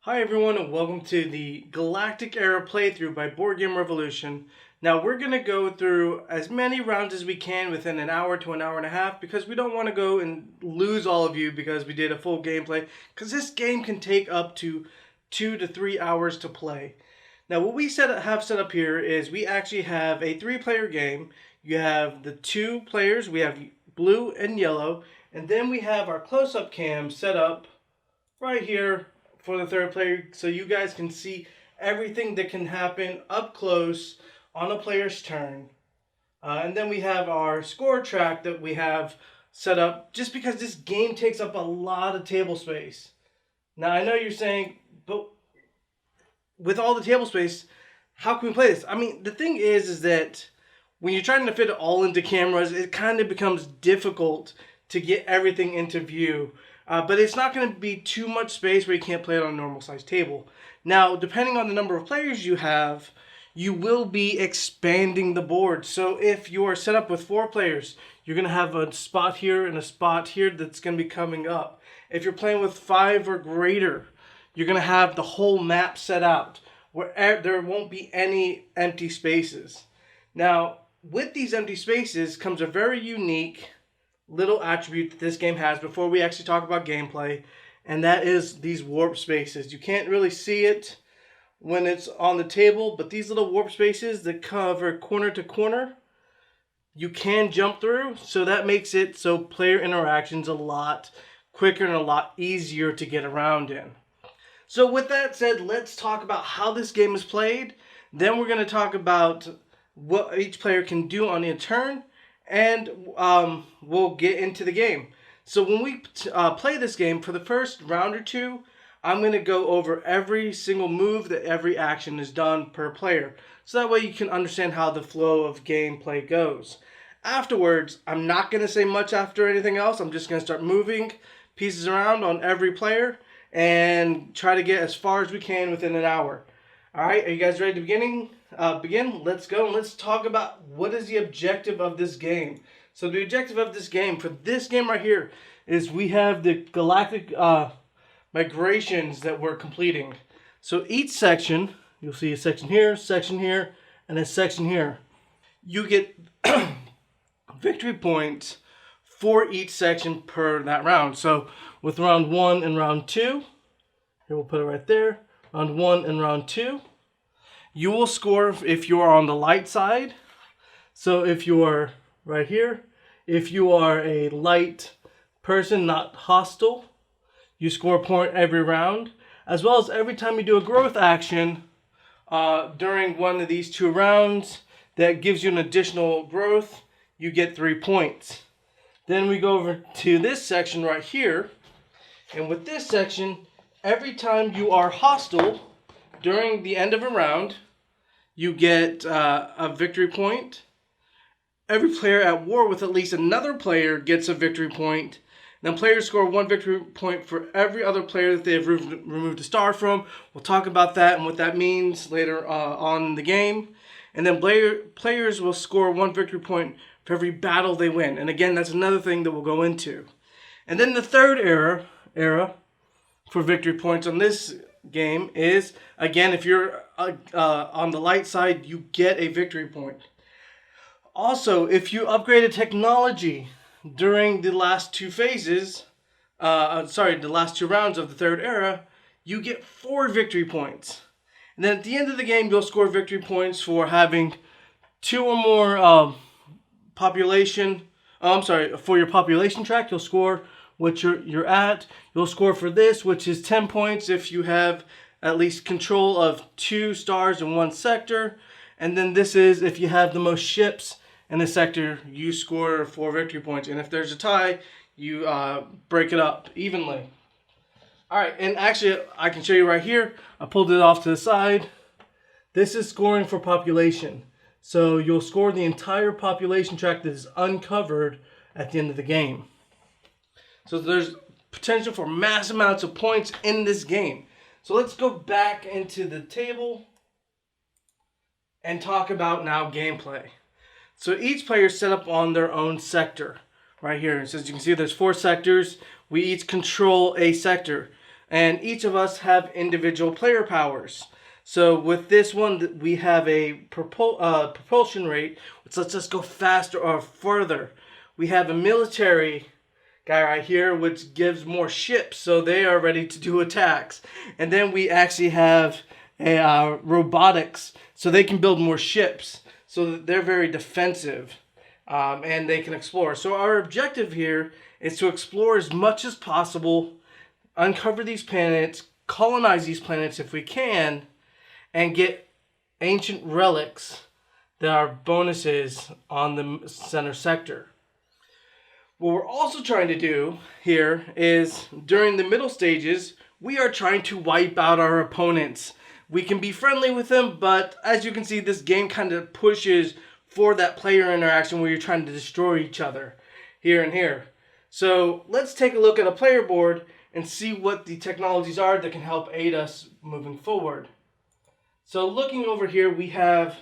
Hi everyone and welcome to the Galactic Era playthrough by Board Game Revolution. Now we're going to go through as many rounds as we can within an hour to an hour and a half because we don't want to go and lose all of you because we did a full gameplay, because this game can take up to 2 to 3 hours to play. Now what we have set up here is we actually have a 3-player game. You have the 2 players, we have blue and yellow, and then we have our close-up cam set up right here for the 3rd player, so you guys can see everything that can happen up close on a player's turn. And then we have our score track that we have set up just because this game takes up a lot of table space. Now I know you're saying, but with all the table space, how can we play this? I mean, the thing is that when you're trying to fit it all into cameras, it kind of becomes difficult to get everything into view. But it's not going to be too much space where you can't play it on a normal size table. Now, depending on the number of players you have, you will be expanding the board. So if you are set up with 4 players, you're going to have a spot here and a spot here that's going to be coming up. If you're playing with 5 or greater, you're going to have the whole map set out where there won't be any empty spaces. Now, with these empty spaces comes a very unique little attribute that this game has before we actually talk about gameplay, and that is these warp spaces. You can't really see it when it's on the table, but these little warp spaces that cover corner to corner, you can jump through, so that makes it so player interaction's a lot quicker and a lot easier to get around in. So with that said, let's talk about how this game is played. Then we're going to talk about what each player can do on a turn, and we'll get into the game. So when we play this game, for the first round or two, I'm going to go over every single move that every action is done per player. So that way you can understand how the flow of gameplay goes. Afterwards, I'm not going to say much after anything else. I'm just going to start moving pieces around on every player and try to get as far as we can within an hour. Alright, are you guys ready to begin? Let's go and let's talk about what is the objective of this game. So the objective of this game, for this game right here, is we have the galactic migrations that we're completing. So each section, you'll see a section here, and a section here. You get victory points for each section per that round. So with round 1 and round 2, here we'll put it right there, round 1 and round 2, you will score if you are on the light side. So if you are right here, if you are a light person, not hostile, you score a point every round, as well as every time you do a growth action during one of these 2 rounds that gives you an additional growth, you get 3 points. Then we go over to this section right here, and with this section, every time you are hostile during the end of a round, you get a victory point. Every player at war with at least another player gets a victory point. Then players score 1 victory point for every other player that they have removed a star from. We'll talk about that and what that means later on in the game. And then players will score 1 victory point for every battle they win. And again, that's another thing that we'll go into. And then the 3rd era for victory points on this game is, again, if you're on the light side, you get a victory point. Also, if you upgraded technology during the last 2 phases, the last 2 rounds of the 3rd era, you get 4 victory points. And then at the end of the game, you'll score victory points for having 2 or more for your population track. You'll score what you're at. You'll score for this, which is 10 points if you have at least control of 2 stars in 1 sector. And then this is if you have the most ships in the sector, you score 4 victory points. And if there's a tie, you break it up evenly. Alright, and actually I can show you right here. I pulled it off to the side. This is scoring for population. So you'll score the entire population track that is uncovered at the end of the game. So there's potential for mass amounts of points in this game. So let's go back into the table and talk about now gameplay. So each player is set up on their own sector right here. And so as you can see, there's 4 sectors. We each control a sector. and each of us have individual player powers. So with this one, we have a propulsion rate, which lets us go faster or further. We have a military guy right here, which gives more ships, so they are ready to do attacks. And then we actually have a robotics, so they can build more ships, so that they're very defensive, and they can explore. So our objective here is to explore as much as possible, uncover these planets, colonize these planets if we can, and get ancient relics that are bonuses on the center sector. What we're also trying to do here is, during the middle stages, we are trying to wipe out our opponents. We can be friendly with them, but as you can see, this game kind of pushes for that player interaction where you're trying to destroy each other here and here. So let's take a look at a player board and see what the technologies are that can help aid us moving forward. So looking over here, we have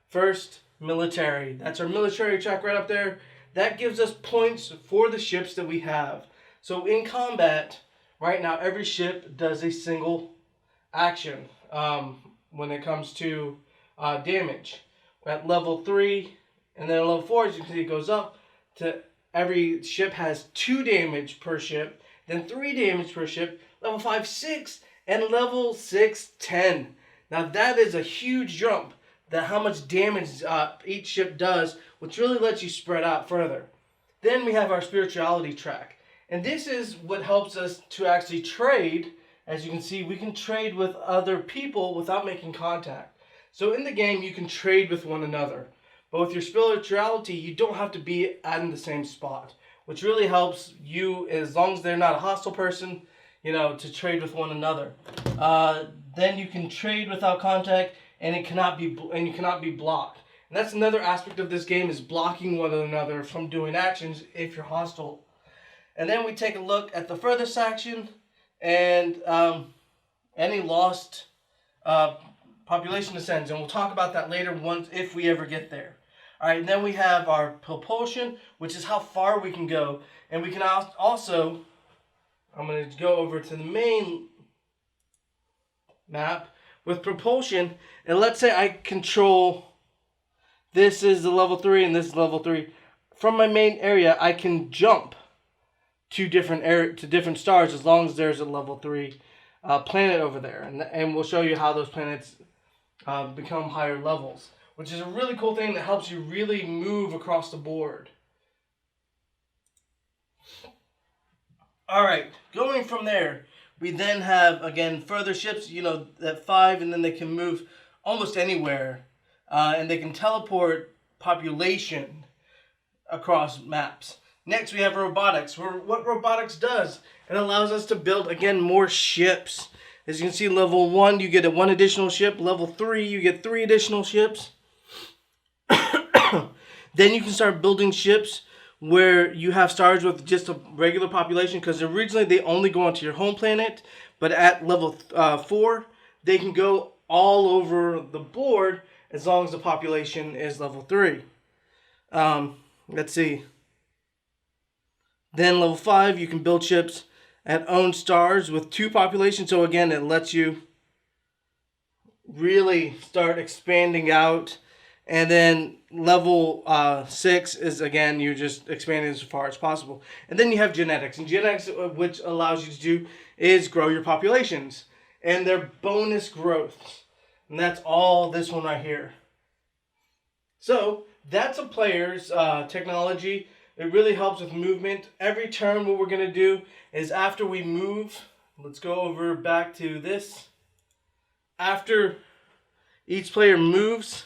first military. That's our military track right up there. That gives us points for the ships that we have. So in combat, right now, every ship does a single action when it comes to damage. At level 3 and then level 4, as you can see, it goes up to every ship has 2 damage per ship, then 3 damage per ship, level 5, 6, and level 6, 10. Now that is a huge jump, that how much damage each ship does, which really lets you spread out further. Then we have our spirituality track. And this is what helps us to actually trade. As you can see, we can trade with other people without making contact. So in the game, you can trade with one another. But with your spirituality, you don't have to be in the same spot, which really helps you, as long as they're not a hostile person, to trade with one another. Then you can trade without contact, and you cannot be blocked. And that's another aspect of this game, is blocking one another from doing actions if you're hostile. And then we take a look at the furthest action and any lost population descends, and we'll talk about that later if we ever get there. All right, and then we have our propulsion, which is how far we can go, and we can also, I'm going to go over to the main map with propulsion, and let's say I control, this is the level 3 and this is level 3. From my main area, I can jump to different stars as long as there's a level 3 planet over there, and we'll show you how those planets become higher levels, which is a really cool thing that helps you really move across the board. All right, going from there, we then have, again, further ships, at 5, and then they can move almost anywhere, and they can teleport population across maps. Next, we have robotics. What robotics does, it allows us to build, again, more ships. As you can see, level 1, you get 1 additional ship. Level 3, you get 3 additional ships. Then you can start building ships where you have stars with just a regular population, because originally they only go onto your home planet, but at level 4, they can go all over the board as long as the population is level 3. Let's see. Then level 5, you can build ships at own stars with 2 populations. So again, it lets you really start expanding out. And then level 6 is, again, you're just expanding as far as possible. And then you have genetics. And genetics, which allows you to do, is grow your populations. And they're bonus growths. And that's all this one right here. So that's a player's technology. It really helps with movement. Every turn, what we're going to do is, after we move, let's go over back to this. After each player moves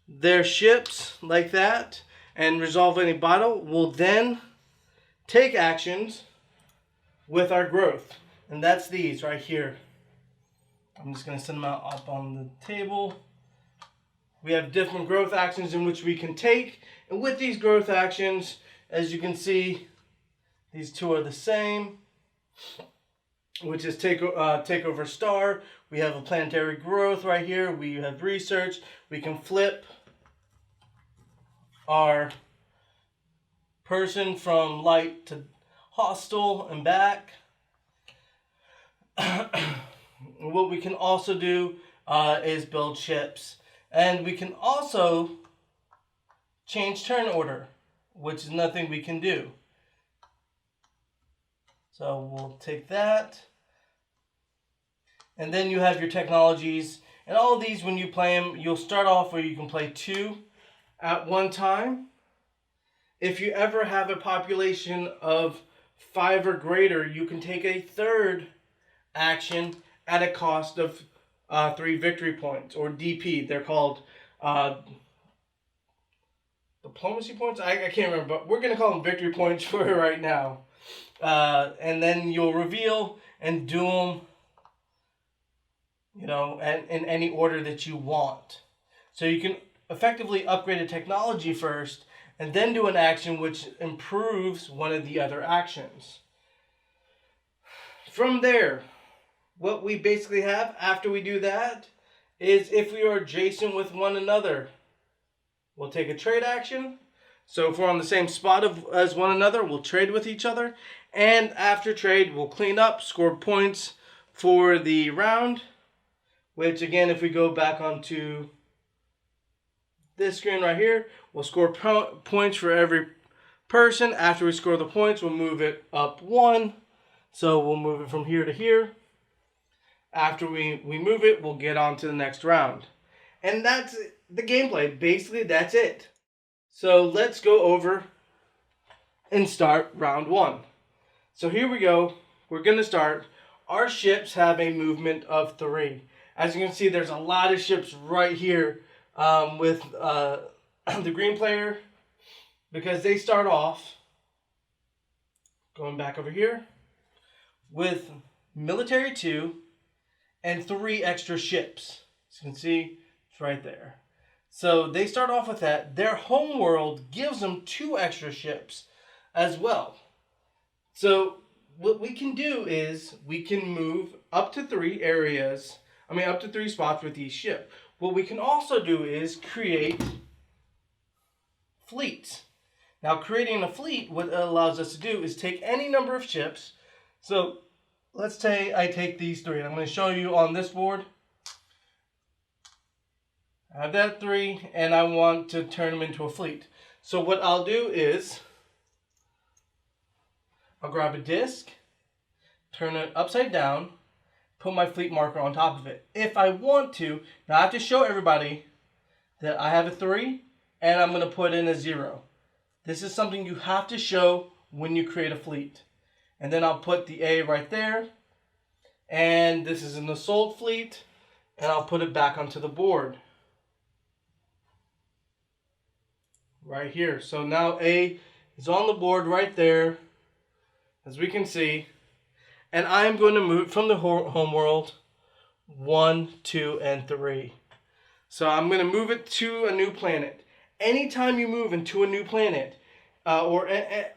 their ships like that and resolve any battle, we'll then take actions with our growth. And that's these right here. I'm just going to send them out up on the table. We have different growth actions in which we can take. And with these growth actions, as you can see, these 2 are the same, which is take over star. We have a planetary growth right here. We have research. We can flip our person from light to hostile and back. what we can also do is build ships. And we can also change turn order, which is nothing we can do. So we'll take that. And then you have your technologies. And all of these, when you play them, you'll start off where you can play 2 at one time. If you ever have a population of 5 or greater, you can take a third action at a cost of 3 victory points, or DP. They're called diplomacy points? I can't remember, but we're going to call them victory points for right now. And then you'll reveal and do them, in any order that you want. So you can effectively upgrade a technology first, and then do an action which improves one of the other actions. From there, what we basically have after we do that is, if we are adjacent with one another, we'll take a trade action. So if we're on the same spot as one another, we'll trade with each other. And after trade, we'll clean up, score points for the round. Which, again, if we go back onto this screen right here, we'll score points for every person. After we score the points, we'll move it up 1. So we'll move it from here to here. After we move it, we'll get on to the next round. And that's the gameplay. Basically, that's it. So let's go over and start round 1. So here we go. We're going to start. Our ships have a movement of 3. As you can see, there's a lot of ships right here with the green player, because they start off, going back over here, with military 2 and 3 extra ships. As you can see, it's right there. So they start off with that. Their home world gives them 2 extra ships as well. So what we can do is we can move up to 3 areas, up to 3 spots with each ship. What we can also do is create fleets. Now, creating a fleet, what it allows us to do is take any number of ships. So let's say I take these 3. I'm going to show you on this board. I have that 3, and I want to turn them into a fleet. So what I'll do is I'll grab a disc, turn it upside down, put my fleet marker on top of it. If I want to, now I have to show everybody that I have a 3 and I'm going to put in a 0. This is something you have to show when you create a fleet. And then I'll put the A right there. And this is an assault fleet. And I'll put it back onto the board. Right here. So now A is on the board right there, as we can see. And I'm going to move from the home world 1, 2, and 3. So I'm going to move it to a new planet. Anytime you move into a new planet, or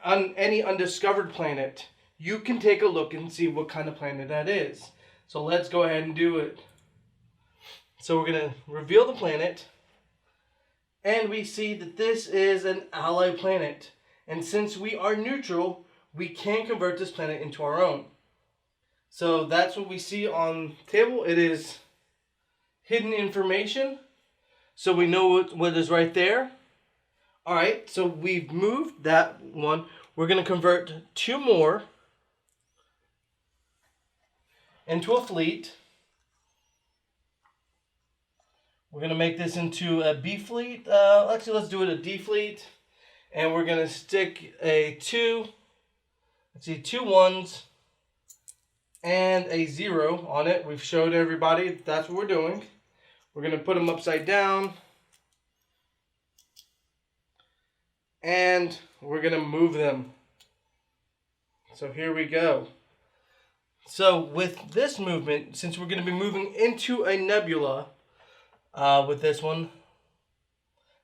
on any undiscovered planet, you can take a look and see what kind of planet that is. So let's go ahead and do it. So we're going to reveal the planet. And we see that this is an ally planet. And since we are neutral, we can convert this planet into our own. So that's what we see on the table. It is hidden information. So we know what is right there. Alright, so we've moved that one. We're going to convert 2 more into a fleet. We're going to make this into a B fleet. Actually, let's do it a D fleet. And we're going to stick a 2. Let's see, 2 1s. And a 0 on it. We've showed everybody that's what we're doing. We're going to put them upside down. And we're going to move them. So here we go. So with this movement, since we're going to be moving into a nebula with this one.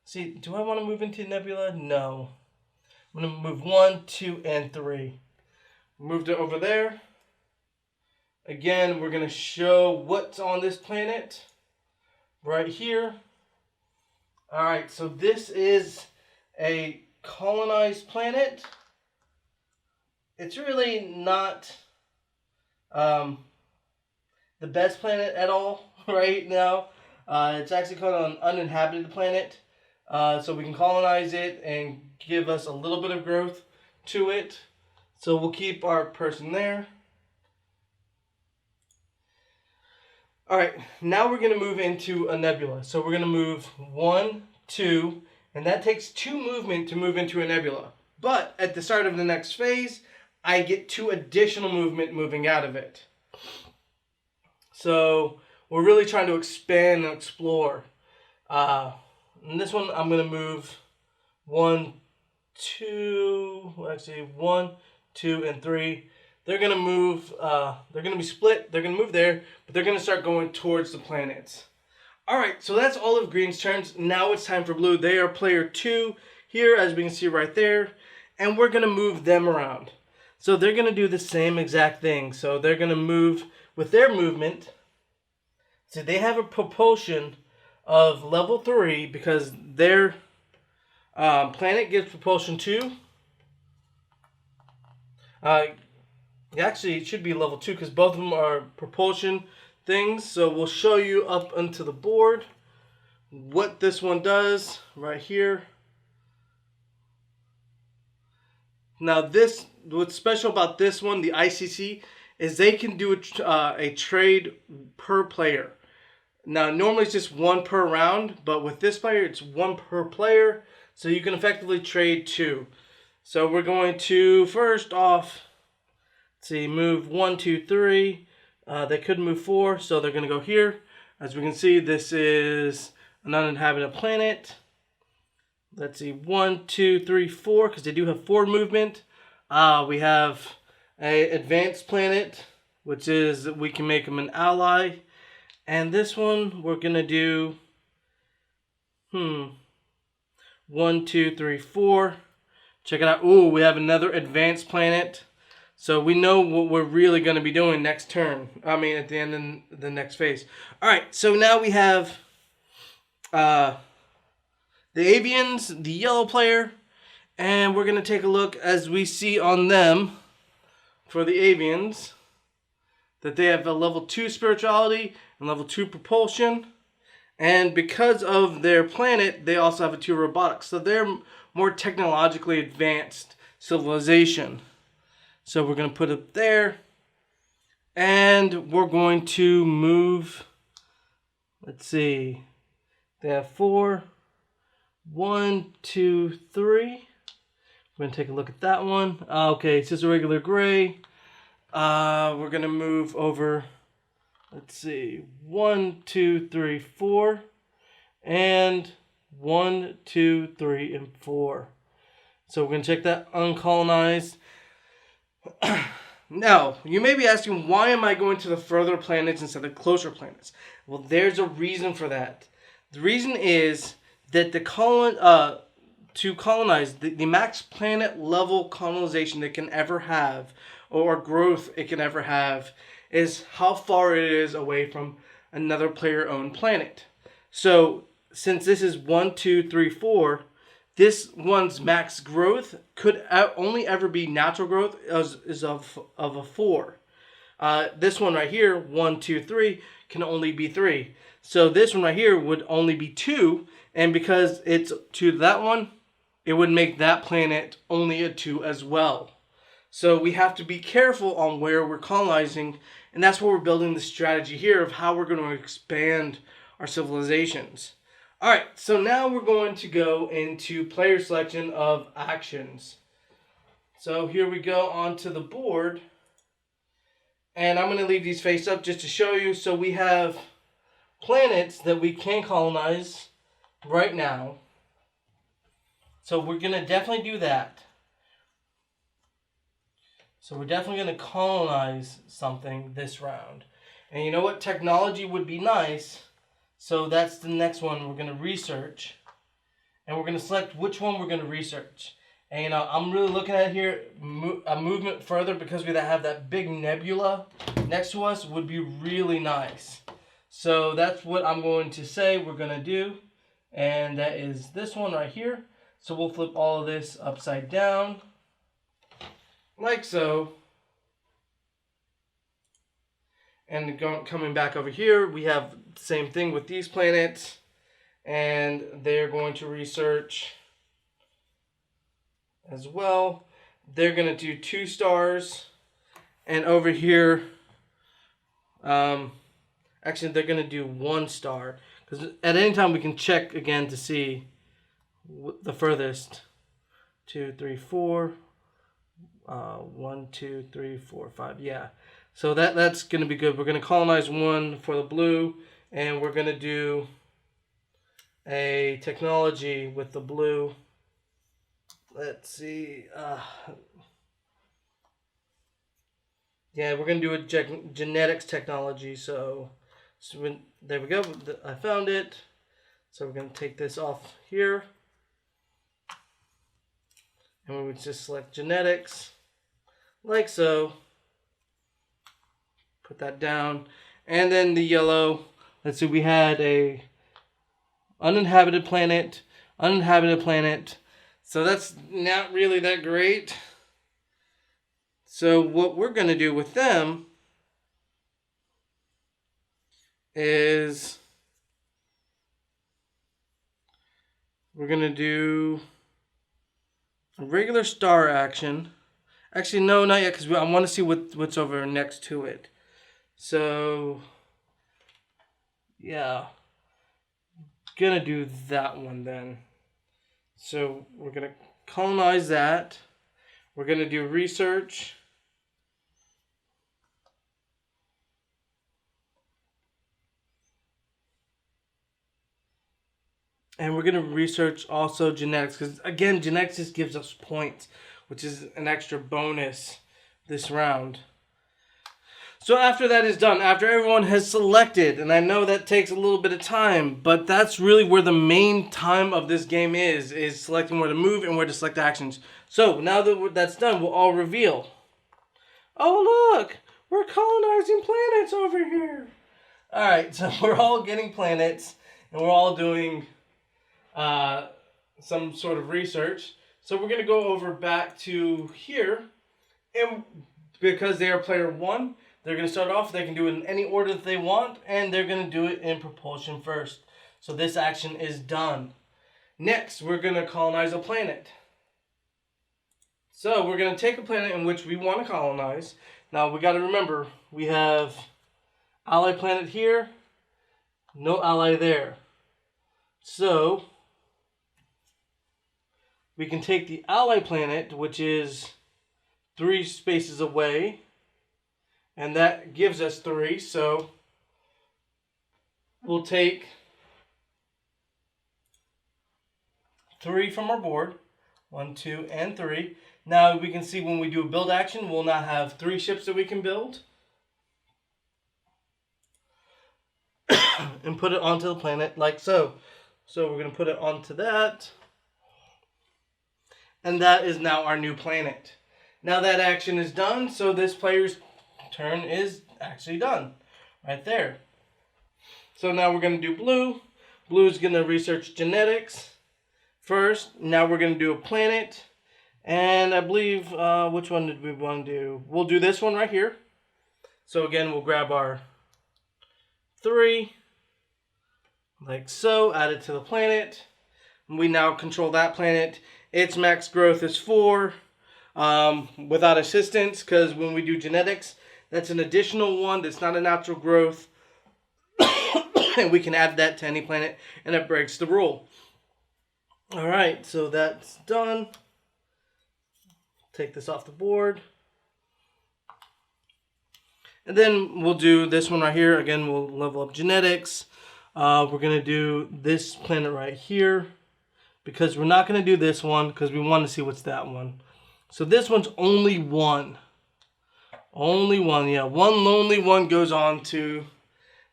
See, do I want to move into nebula? No. I'm going to move 1, 2, and 3. Moved it over there. Again, we're going to show what's on this planet right here. Alright, so this is a colonized planet. It's really not the best planet at all right now. It's actually called an uninhabited planet. So we can colonize it and give us a little bit of growth to it. So we'll keep our person there. Alright, now we're going to move into a nebula. So we're going to move 1, 2, and that takes 2 movement to move into a nebula. But at the start of the next phase, I get 2 additional movement moving out of it. So we're really trying to expand and explore. In this one, I'm going to move 1, 2, actually 1, 2, and 3. They're going to move, they're going to be split, they're going to move there, but they're going to start going towards the planets. Alright, so that's all of green's turns. Now it's time for blue. They are player 2 here, as we can see right there, and we're going to move them around. So they're going to do the same exact thing. So they're going to move with their movement. So they have a propulsion of level 3 because their planet gives propulsion 2. Actually, it should be level 2 because both of them are propulsion things. So we'll show you up onto the board what this one does right here. Now what's special about this one, the ICC, is they can do a trade per player. Now normally it's just 1 per round, but with this player it's 1 per player. So you can effectively trade 2. So we're going to first off, let's see, move 1, 2, 3. They could move 4, so they're going to go here. As we can see, this is an uninhabited planet. Let's see, 1, 2, 3, 4, because they do have 4 movement. We have an advanced planet, which is we can make them an ally. And this one, we're going to do 1, 2, 3, 4. Check it out. Ooh, we have another advanced planet. So we know what we're really going to be doing next turn. I mean, at the end of the next phase. Alright, so now we have the Avians, the yellow player. And we're going to take a look as we see on them for the Avians that they have a level 2 spirituality and level 2 propulsion. And because of their planet, they also have a 2 robotics. So they're more technologically advanced civilization. So we're going to put it there. And we're going to move. Let's see. They have 4. 1, 2, 3. We're going to take a look at that one. Okay, it's just a regular gray. We're going to move over. Let's see. 1, 2, 3, 4. And 1, 2, 3, and 4. So we're going to check that uncolonized. Now, you may be asking, why am I going to the further planets instead of closer planets? Well, there's a reason for that. The reason is that to colonize, the max planet level colonization it can ever have, or growth it can ever have, is how far it is away from another player-owned planet. So, since this is 1, 2, 3, 4, this one's max growth could only ever be natural growth is of a 4. This one right here, 1, 2, 3, can only be 3. So this one right here would only be 2, and because it's 2 to that one, it would make that planet only a 2 as well. So we have to be careful on where we're colonizing, and that's where we're building the strategy here of how we're going to expand our civilizations. Alright, so now we're going to go into player selection of actions. So here we go onto the board. And I'm going to leave these face up just to show you. So we have planets that we can colonize right now. So we're going to definitely do that. So we're definitely going to colonize something this round. And you know what? Technology would be nice. So that's the next one we're going to research. And we're going to select which one we're going to research. And you know, I'm really looking at here a movement further because we have that big nebula next to us would be really nice. So that's what I'm going to say we're going to do. And that is this one right here. So we'll flip all of this upside down. Like so. And coming back over here, we have the same thing with these planets. And they're going to research as well. They're going to do 2 stars. And over here, actually they're going to do 1 star. Because at any time we can check again to see the furthest. 2, 3, 4. 1, 2, 3, 4, 5. Yeah. So that's going to be good. We're going to colonize 1 for the blue. And we're going to do a technology with the blue. Let's see. Yeah, we're going to do a genetics technology. So there we go. I found it. So we're going to take this off here. And we would just select genetics, like so. Put that down. And then the yellow, let's see, we had a uninhabited planet. So that's not really that great. So what we're going to do with them is we're going to do a regular star action. Actually, no, not yet, because I want to see what's over next to it. So, yeah. Gonna do that one then. So, we're going to colonize that. We're going to do research. And we're going to research also genetics. Because, again, genetics just gives us points, which is an extra bonus this round. So after that is done, after everyone has selected, and I know that takes a little bit of time, but that's really where the main time of this game is selecting where to move and where to select actions. So now that that's done, we'll all reveal. Oh, look! We're colonizing planets over here! Alright, so we're all getting planets, and we're all doing some sort of research. So we're going to go over back to here, and because they are player 1, they're going to start off, they can do it in any order that they want, and they're going to do it in propulsion first. So this action is done. Next, we're going to colonize a planet. So we're going to take a planet in which we want to colonize. Now we got to remember, we have ally planet here, no ally there. So we can take the ally planet, which is 3 spaces away, and that gives us 3, so we'll take 3 from our board. 1, 2, and 3. Now we can see when we do a build action, we'll now have 3 ships that we can build. And put it onto the planet like so. So we're going to put it onto that. And that is now our new planet. Now that action is done, so this player's turn is actually done. Right there. So now we're going to do blue. Blue is going to research genetics first. Now we're going to do a planet. And I believe, which one did we want to do? We'll do this one right here. So again, we'll grab our 3. Like so, add it to the planet. We now control that planet. Its max growth is 4 without assistance, because when we do genetics, that's an additional 1. That's not a natural growth. And we can add that to any planet, and it breaks the rule. Alright, so that's done. Take this off the board. And then we'll do this one right here. Again, we'll level up genetics. We're going to do this planet right here, because we're not going to do this one because we want to see what's that one. So this one's only 1. Only 1, yeah. One lonely one goes on to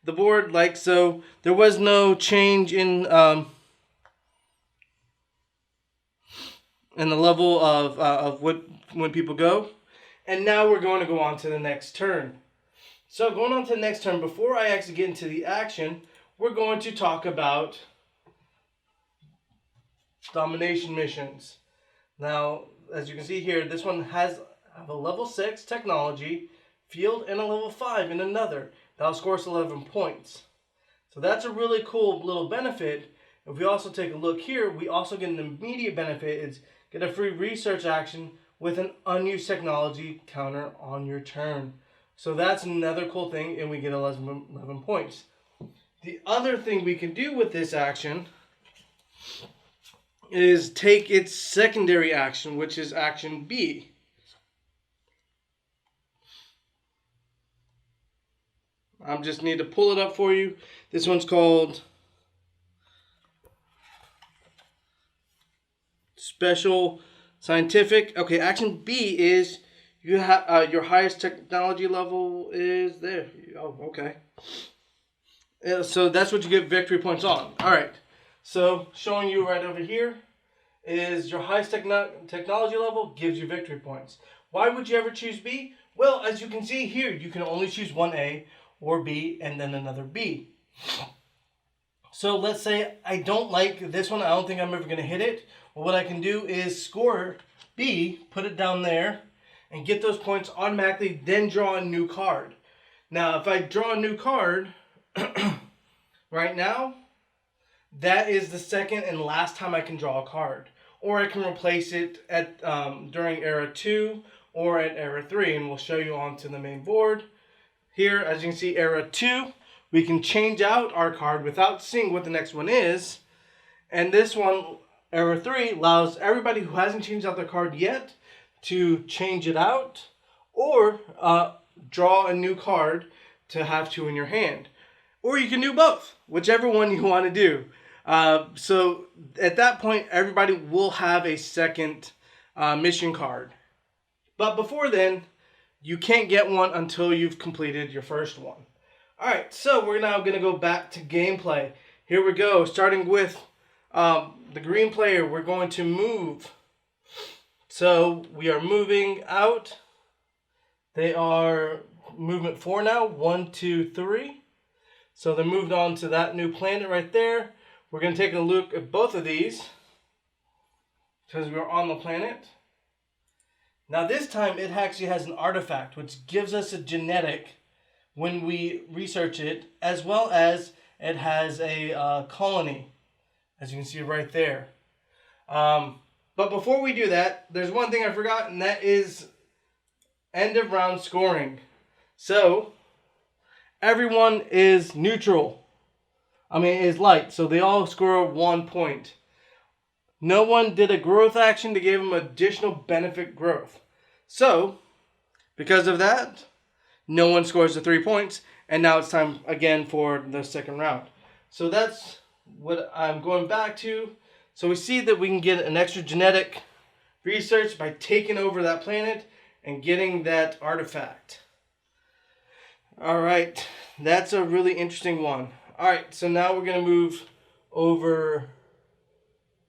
the board like so. There was no change in the level of when people go. And now we're going to go on to the next turn. So going on to the next turn, before I actually get into the action, we're going to talk about Domination Missions. Now, as you can see here, this one has a level 6 technology field and a level 5 in another. that'll score us 11 points. So that's a really cool little benefit. If we also take a look here, we also get an immediate benefit. It's get a free research action with an unused technology counter on your turn. So that's another cool thing, and we get 11 points. The other thing we can do with this action is take its secondary action, which is action B. I just need to pull it up for you. This one's called Special Scientific. Okay, action B is you have your highest technology level is there. Oh, okay. So that's what you get victory points on. All right. So showing you right over here is your highest technology level gives you victory points. Why would you ever choose B? Well, as you can see here, you can only choose one A or B and then another B. So let's say I don't like this one. I don't think I'm ever going to hit it. Well, what I can do is score B, put it down there, and get those points automatically, then draw a new card. Now, if I draw a new card right now, that is the second and last time I can draw a card. Or I can replace it at during Era 2 or at Era 3, and we'll show you onto the main board. Here, as you can see, Era 2, we can change out our card without seeing what the next one is. And this one, Era 3, allows everybody who hasn't changed out their card yet to change it out or draw a new card to have two in your hand. Or you can do both, whichever one you want to do. So at that point, everybody will have a second mission card. But before then, you can't get one until you've completed your first one. Alright, so we're now going to go back to gameplay. Here we go, starting with the green player. We're going to move. So we are moving out. They are movement 4 now. 1, 2, 3. So they moved on to that new planet right there. We're going to take a look at both of these because we're on the planet. Now this time it actually has an artifact which gives us a genetic when we research it, as well as it has a colony, as you can see right there. But before we do that, there's one thing I forgot, and that is end of round scoring. So everyone is neutral. Is light, so they all score 1 point. No one did a growth action to give them additional benefit growth. So, because of that, no one scores the 3 points, and now it's time again for the second round. So that's what I'm going back to. So we see that we can get an extra genetic research by taking over that planet and getting that artifact. Alright, that's a really interesting one. Alright, so now we're going to move over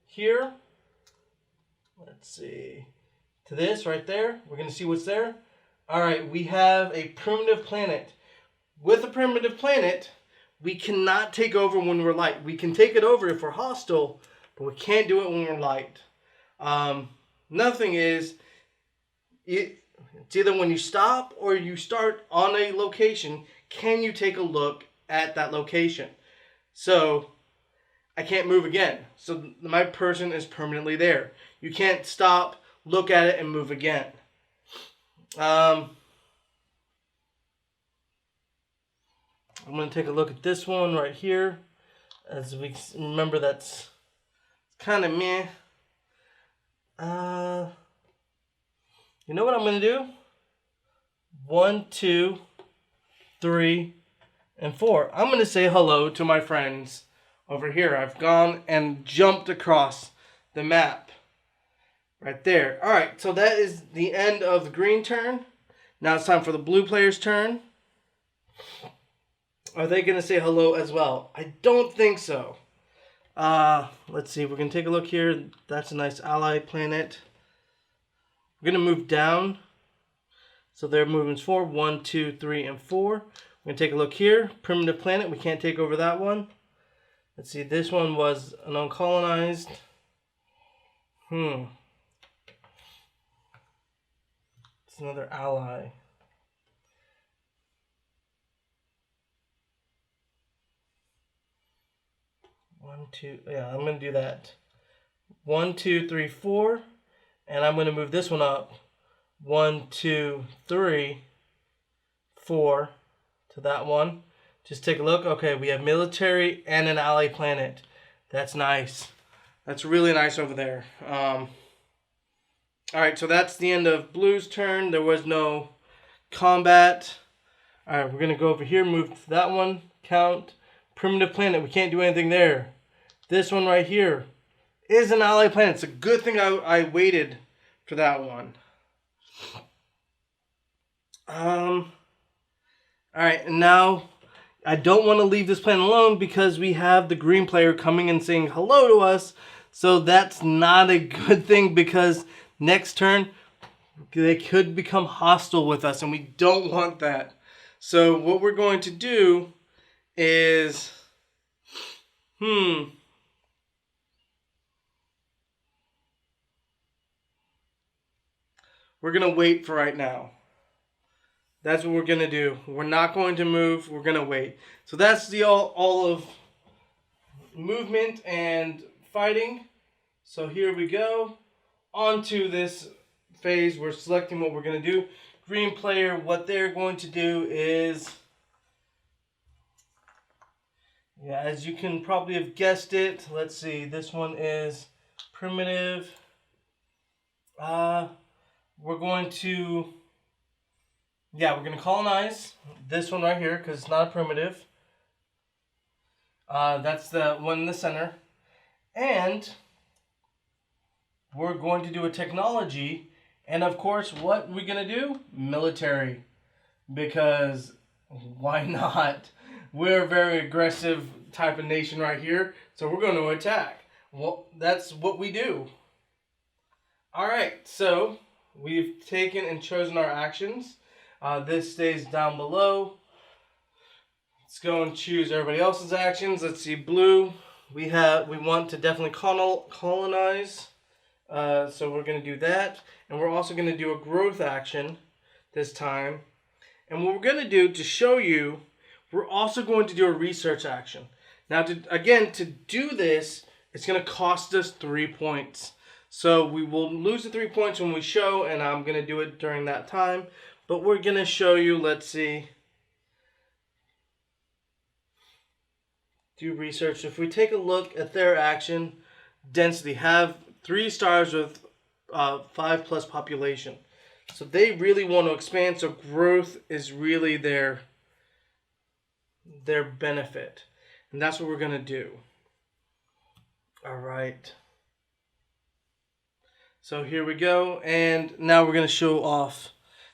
here. Let's see. To this right there. We're going to see what's there. Alright, we have a primitive planet. With a primitive planet, we cannot take over when we're light. We can take it over if we're hostile, but we can't do it when we're light. Nothing is, it's either when you stop or you start on a location, can you take a look at that location? So I can't move again. So my person is permanently there. You can't stop, look at it, and move again. I'm going to take a look at this one right here. As we remember, that's kind of meh. You know what I'm going to do? 1, 2, 3, and 4. I'm going to say hello to my friends over here. I've gone and jumped across the map. Right there. Alright, so that is the end of the green turn. Now it's time for the blue player's turn. Are they going to say hello as well? I don't think so. Let's see. We're going to take a look here. That's a nice ally planet. We're going to move down. So their movement's 4. 1, 2, 3, and 4. We're going to take a look here. Primitive planet. We can't take over that one. Let's see. This one was an uncolonized. It's another ally. 1, 2, yeah, I'm going to do that. 1, 2, 3, 4. And I'm going to move this one up. 1, 2, 3, 4 to that one. Just take a look. Okay, we have military and an ally planet. That's nice. That's really nice over there. Alright, so that's the end of Blue's turn. There was no combat. Alright, we're going to go over here, move to that one. Count. Primitive planet. We can't do anything there. This one right here is an ally planet. It's a good thing I waited for that one. Alright, and now I don't want to leave this planet alone because we have the green player coming and saying hello to us. So that's not a good thing because next turn they could become hostile with us and we don't want that. So what we're going to do is we're going to wait for right now. That's what we're going to do. We're not going to move. We're going to wait. So that's the all of movement and fighting. So here we go. On to this phase. We're selecting what we're going to do. Green player, what they're going to do is, yeah, as you can probably have guessed it. Let's see. This one is primitive. We're going to colonize this one right here because it's not a primitive. That's the one in the center. And we're going to do a technology. And of course, what we're going to do? Military. Because why not? We're a very aggressive type of nation right here. So we're going to attack. Well, that's what we do. Alright, so we've taken and chosen our actions. This stays down below. Let's go and choose everybody else's actions. Let's see, Blue. We want to definitely colonize. So we're going to do that. And we're also going to do a growth action this time. And what we're going to do to show you, we're also going to do a research action. Now, to do this, it's going to cost us 3 points. So we will lose the 3 points when we show, and I'm going to do it during that time. But we're going to show you, let's see. Do research. If we take a look at their action, density, have 3 stars with 5+ population. So they really want to expand, so growth is really their benefit. And that's what we're going to do. All right. So here we go, and now we're going to show off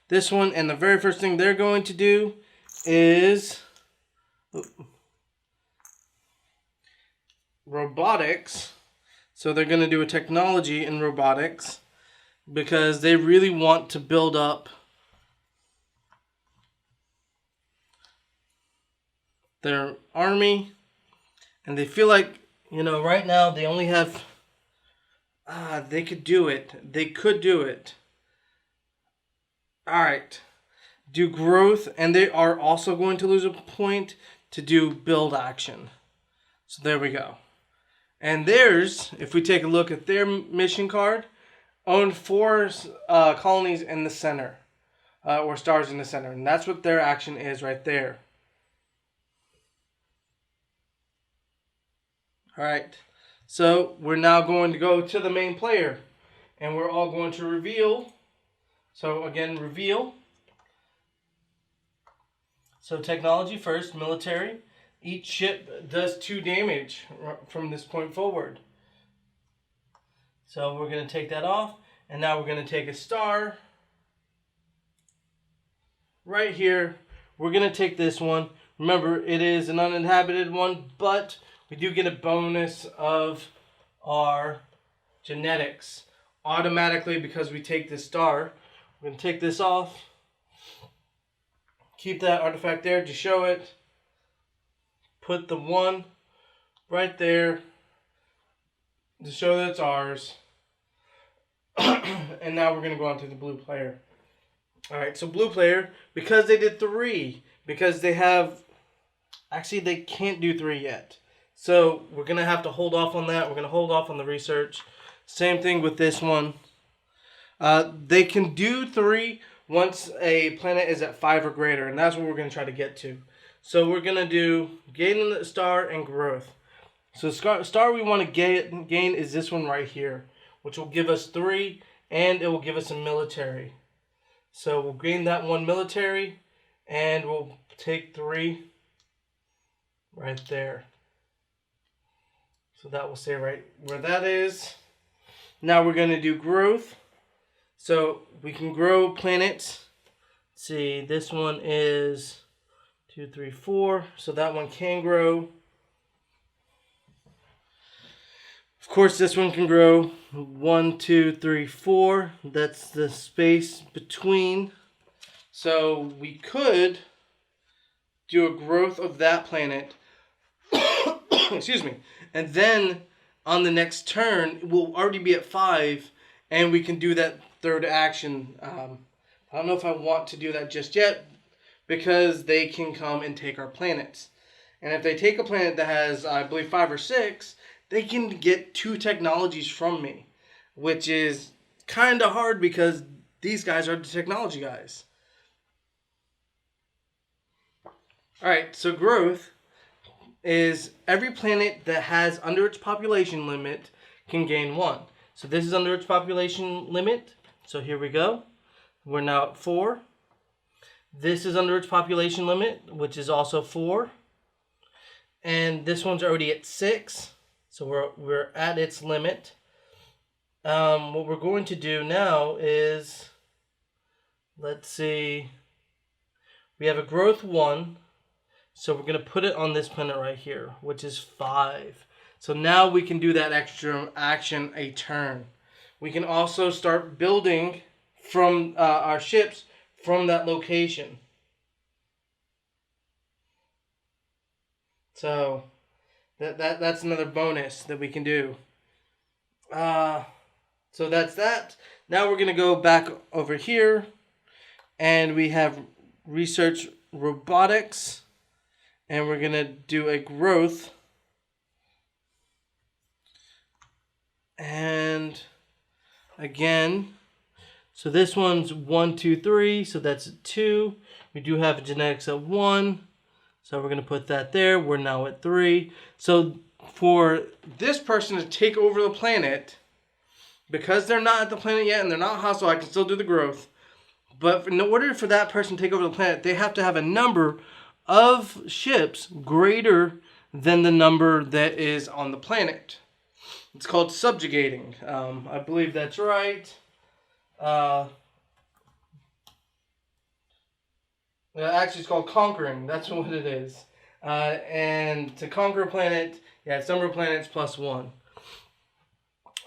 this one, and the very first thing they're going to do is robotics. So they're going to do a technology in robotics because they really want to build up their army, and they feel like, right now they only have they could do it. They could do it. Alright. Do growth, and they are also going to lose a point to do build action. So there we go. And theirs, if we take a look at their mission card, own 4 colonies in the center. Or stars in the center. And that's what their action is right there. Alright. So we're now going to go to the main player. And we're all going to reveal. So again, reveal. So technology first, military. Each ship does 2 damage from this point forward. So we're going to take that off. And now we're going to take a star. Right here. We're going to take this one. Remember, it is an uninhabited one, but we do get a bonus of our genetics automatically because we take this star. We're going to take this off. Keep that artifact there to show it. Put the 1 right there to show that it's ours. And now we're going to go on to the blue player. Alright, so blue player, because they did 3, because they have, actually they can't do 3 yet. So we're going to have to hold off on that. We're going to hold off on the research. Same thing with this one. They can do 3 once a planet is at 5 or greater, and that's what we're going to try to get to. So we're going to do gaining the star and growth. So the star we want to gain is this one right here, which will give us 3, and it will give us a military. So we'll gain that 1 military, and we'll take 3 right there. So that will say right where that is. Now we're going to do growth. So we can grow planets. Let's see, this one is 2, 3, 4. So that one can grow. Of course, this one can grow 1, 2, 3, 4. That's the space between. So we could do a growth of that planet. Excuse me. And then on the next turn, we'll already be at 5, and we can do that third action. I don't know if I want to do that just yet, because they can come and take our planets. And if they take a planet that has, I believe, 5 or 6, they can get 2 technologies from me, which is kind of hard because these guys are the technology guys. Alright, so growth is every planet that has under its population limit can gain 1. So this is under its population limit. So here we go. We're now at 4. This is under its population limit, which is also 4. And this one's already at 6. So we're at its limit. What we're going to do now is, let's see, we have a growth 1. So we're going to put it on this planet right here, which is 5. So now we can do that extra action a turn. We can also start building from our ships from that location. So that's another bonus that we can do. So that's that. Now we're going to go back over here, and we have research robotics. And we're going to do a growth. And again, so this one's 1, 2, 3. So that's a 2. We do have a genetics at 1. So we're going to put that there. We're now at 3. So for this person to take over the planet, because they're not at the planet yet and they're not hostile, I can still do the growth. But in order for that person to take over the planet, they have to have a number of ships greater than the number that is on the planet. It's called subjugating. I believe that's right. Actually, it's called conquering. That's what it is. And to conquer a planet, yeah, it's number of planets plus 1.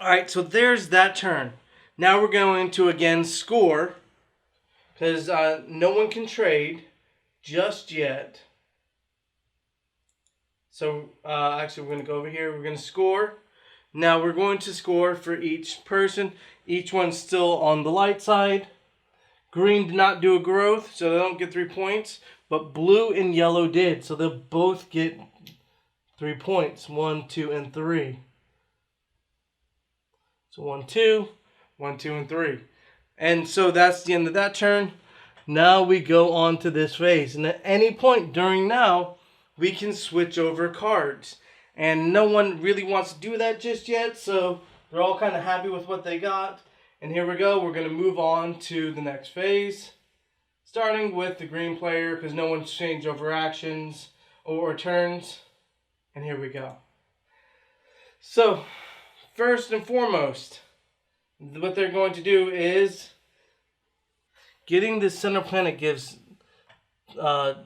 Alright, so there's that turn. Now we're going to, again, score. Because no one can trade just yet. So actually we're going to go over here. We're going to score. Now we're going to score for each person. Each one's still on the light side. Green did not do a growth, so they don't get 3 points. But blue and yellow did, so they'll both get 3 points. 1, 2, and 3. So 1, 2, 1, 2, and 3. And so that's the end of that turn. Now we go on to this phase. And at any point during now, we can switch over cards. And no one really wants to do that just yet, so they're all kind of happy with what they got. And here we go. We're going to move on to the next phase. Starting with the green player, because no one's changed over actions or turns. And here we go. So, first and foremost, what they're going to do is, getting this center planet gives a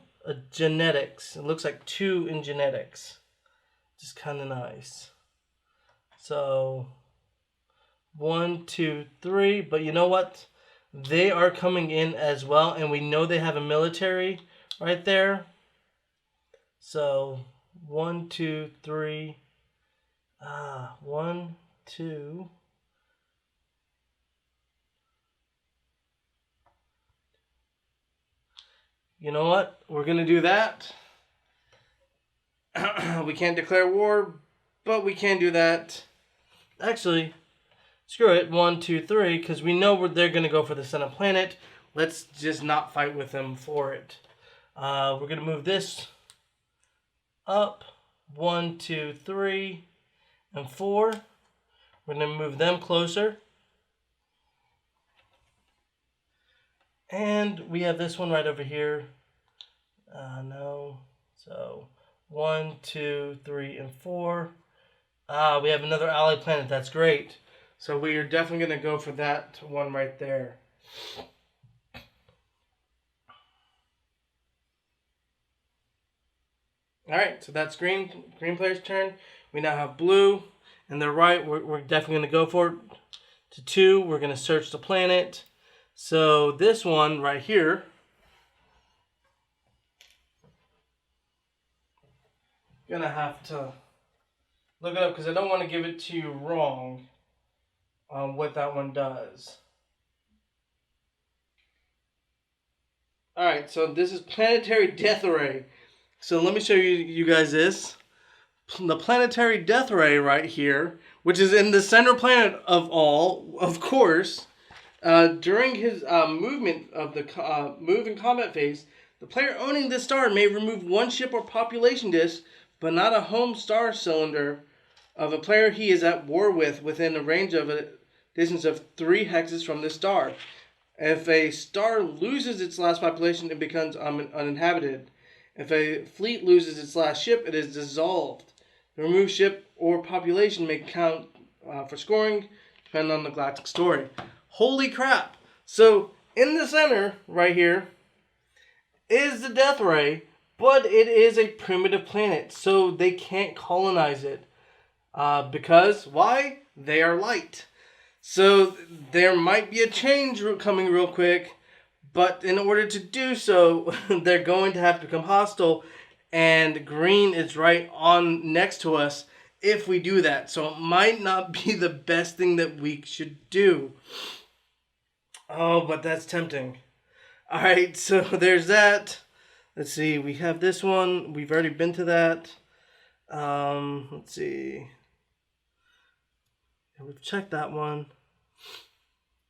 genetics. It looks like 2 in genetics. Just kind of nice. So 1, 2, 3. But you know what? They are coming in as well. And we know they have a military right there. So 1, 2, 3. 1, 2. You know what? We're going to do that. We can't declare war, but we can do that. Actually, screw it. 1, 2, 3, because we know they're going to go for the center planet. Let's just not fight with them for it. We're going to move this up. 1, 2, 3, and 4. We're going to move them closer. And we have this one right over here. No. So 1, 2, 3, and 4. We have another ally planet. That's great. So we are definitely going to go for that one right there. Alright, so that's green player's turn. We now have blue. And they're right. We're definitely going to go for it. To 2, we're going to search the planet. So this one right here. Going to have to look it up because I don't want to give it to you wrong on what that one does. Alright, so this is Planetary Death Ray. So let me show you guys this. The Planetary Death Ray right here, which is in the center planet of all, of course. During his movement of the move and combat phase, the player owning this star may remove one ship or population disk, but not a home star cylinder of a player he is at war with within a range of a distance of 3 hexes from this star. If a star loses its last population, it becomes uninhabited. If a fleet loses its last ship, it is dissolved. The removed ship or population may count for scoring, depending on the galactic story. Holy crap! So, in the center, right here, is the Death Ray, but it is a primitive planet, so they can't colonize it. Because, why? They are light. So, there might be a change coming real quick, but in order to do so, they're going to have to become hostile, and green is right on next to us if we do that. So, it might not be the best thing that we should do. Oh, but that's tempting. Alright, so there's that. Let's see, we have this one. We've already been to that. Let's see. We've checked that one.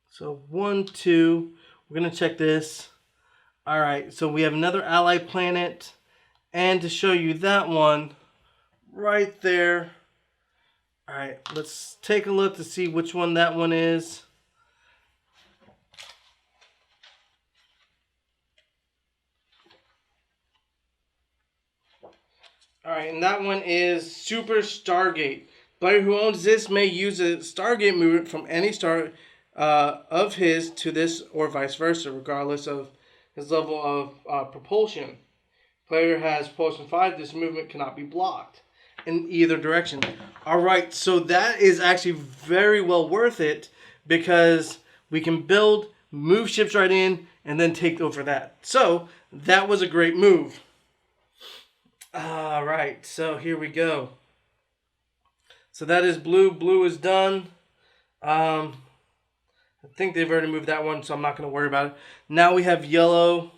So 1, 2. We're going to check this. Alright, so we have another ally planet. And to show you that one, right there. Alright, let's take a look to see which one that one is. Alright, and that one is Super Stargate. Player who owns this may use a Stargate movement from any star of his to this or vice versa, regardless of his level of propulsion. Player has propulsion 5, this movement cannot be blocked in either direction. Alright, so that is actually very well worth it because we can build, move ships right in, and then take over that. So, that was a great move. Alright, so here we go. So that is blue. Blue is done. I think they've already moved that one, so I'm not going to worry about it. Now we have yellow.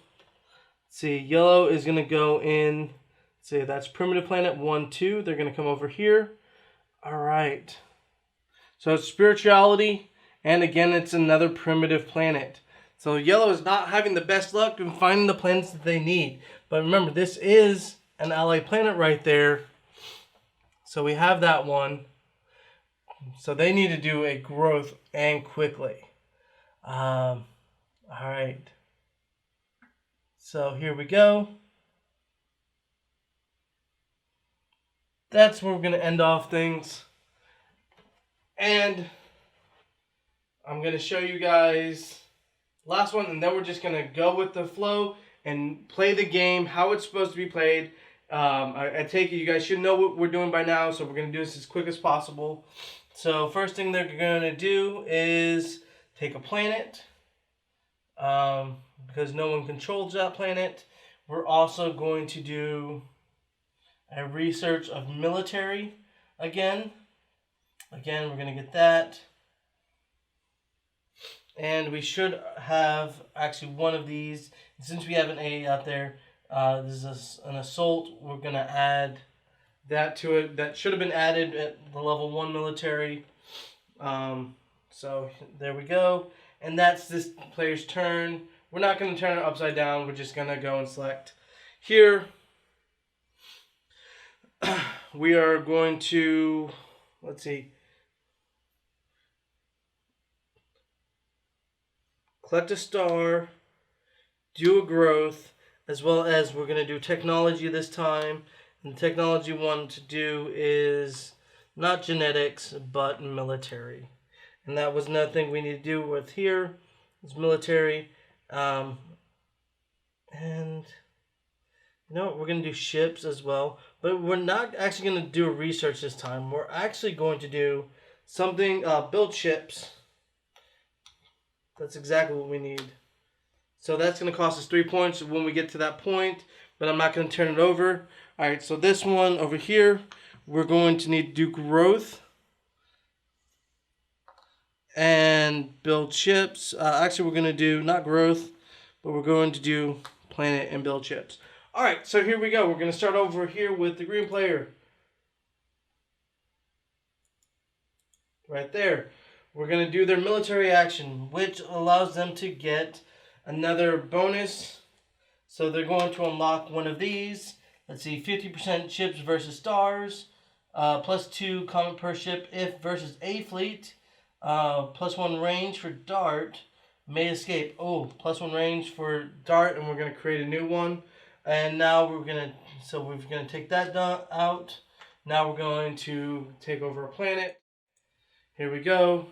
Let's see, yellow is going to go in. Let's see, that's primitive planet 1, 2. They're going to come over here. Alright. So it's spirituality, and again, it's another primitive planet. So yellow is not having the best luck in finding the planets that they need. But remember, this is an ally planet right there. So we have that one. So they need to do a growth and quickly. Alright. So here we go. That's where we're going to end off things. And I'm going to show you guys last one, and then we're just going to go with the flow and play the game, how it's supposed to be played. I take it you guys should know what we're doing by now, so we're going to do this as quick as possible. So first thing they're going to do is take a planet, because no one controls that planet. We're also going to do a research of military again. Again, we're going to get that. And we should have actually one of these. Since we have an A out there, this is an assault. We're going to add that to it. That should have been added at the level 1 military. So there we go. And that's this player's turn. We're not going to turn it upside down. We're just going to go and select here. We are going to, let's see, collect a star, do a growth, as well as we're going to do technology this time. And the technology we want to do is not genetics, but military. And that was another thing we need to do with here, is military. And you know what, we're going to do ships as well. But we're not actually going to do a research this time. We're actually going to do something, build ships. That's exactly what we need. So that's going to cost us 3 points when we get to that point. But I'm not going to turn it over. Alright, so this one over here, we're going to need to do growth. And build ships. Actually, we're going to do, not growth, but we're going to do planet and build ships. Alright, so here we go. We're going to start over here with the green player. Right there. We're going to do their military action, which allows them to get another bonus. So they're going to unlock one of these. Let's see, 50% ships versus stars. +2 comment per ship if versus A fleet. +1 range for dart. May escape. Oh, +1 range for dart, and we're going to create a new one. And now we're going to take that out. Now we're going to take over a planet. Here we go.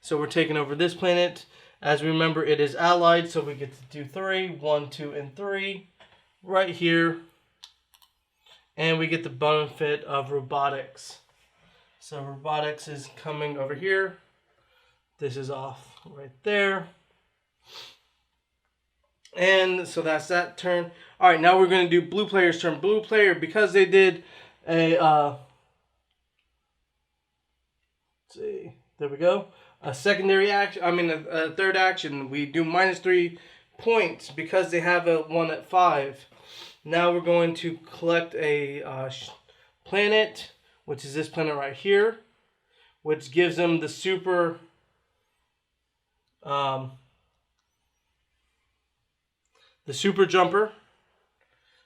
So we're taking over this planet. As we remember, it is allied, so we get to do 3. 1, 2, and 3. Right here. And we get the benefit of robotics. So robotics is coming over here. This is off right there. And so that's that turn. Alright, now we're going to do blue player's turn. Blue player, because they did a, let's see, there we go. A secondary action, a third action. We do -3 points because they have a one at 5. Now we're going to collect a planet, which is this planet right here, which gives them the super jumper.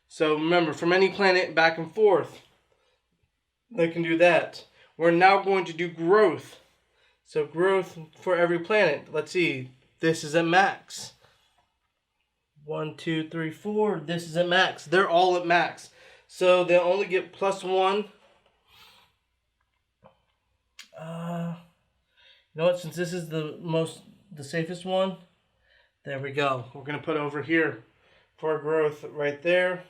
So remember, from any planet back and forth, they can do that. We're now going to do growth. So growth for every planet. Let's see. This is at max. 1, 2, 3, 4. This is at max. They're all at max. So they'll only get +1. You know what? Since this is the safest one, there we go. We're going to put over here for growth right there.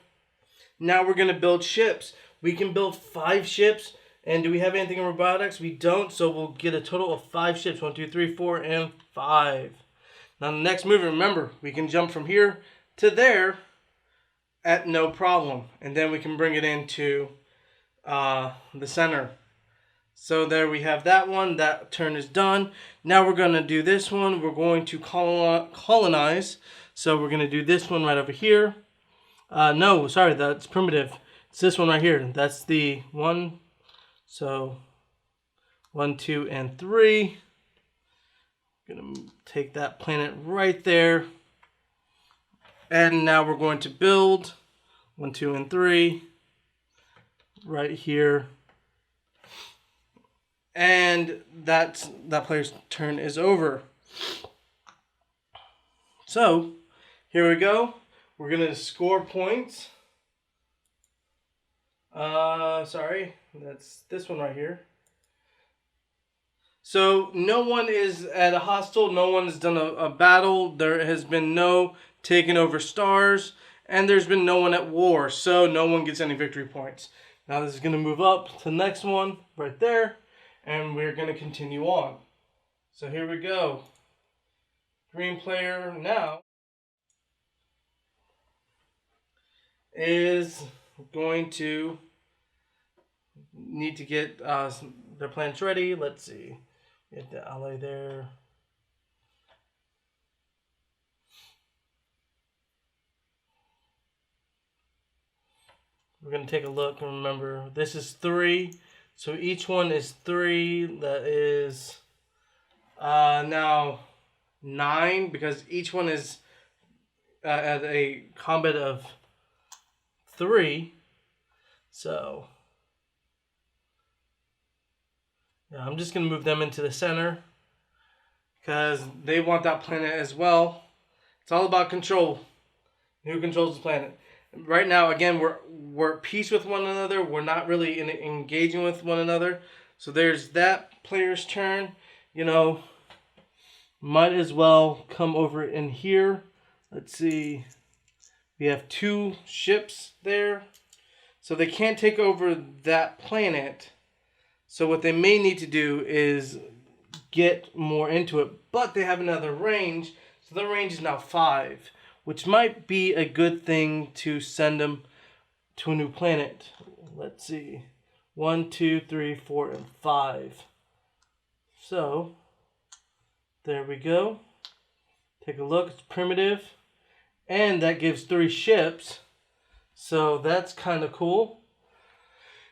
Now we're going to build ships. We can build 5 ships. And do we have anything in robotics? We don't, so we'll get a total of 5 ships. 1, 2, 3, 4, and 5. Now the next move, remember, we can jump from here to there at no problem. And then we can bring it into the center. So there we have that one. That turn is done. Now we're going to do this one. We're going to colonize. So we're going to do this one right over here. No, sorry, that's primitive. It's this one right here. That's the one. So 1, 2, and 3. I'm going to take that planet right there. And now we're going to build 1, 2, and 3 right here. And that player's turn is over. So here we go. We're going to score points. Sorry, that's this one right here. So no one is at a hostile, no one has done a battle, there has been no taking over stars, and there's been no one at war, so no one gets any victory points. Now this is going to move up to the next one, right there, and we're going to continue on. So here we go. Green player now is going to need to get their planets ready. Let's see. Get the ally there. We're going to take a look and remember this is 3. So each one is 3. That is now 9 because each one is at a combat of 3. So yeah, I'm just going to move them into the center because they want that planet as well. It's all about control. Who controls the planet? Right now, again, we're at peace with one another. We're not really engaging with one another. So there's that player's turn. You know, might as well come over in here. Let's see. We have 2 ships there. So they can't take over that planet. So what they may need to do is get more into it. But they have another range. So the range is now 5. Which might be a good thing to send them to a new planet. Let's see. 1, 2, 3, 4, and 5. So, there we go. Take a look. It's primitive. And that gives 3 ships. So, that's kind of cool.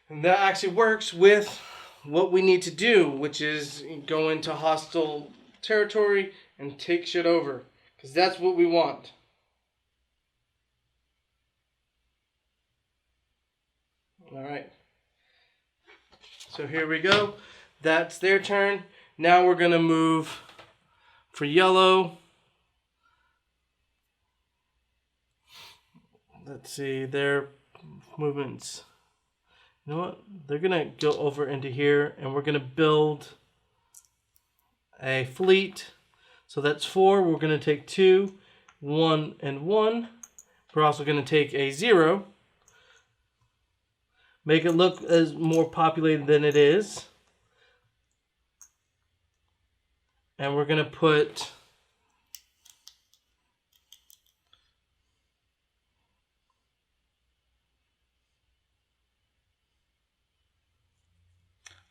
And that actually works with what we need to do, which is go into hostile territory and take shit over. Because that's what we want. Alright, so here we go. That's their turn. Now we're going to move for yellow. Let's see, their movements. You know what? They're going to go over into here and we're going to build a fleet. So that's 4. We're going to take 2, 1, and 1. We're also going to take a 0. Make it look as more populated than it is. And we're going to put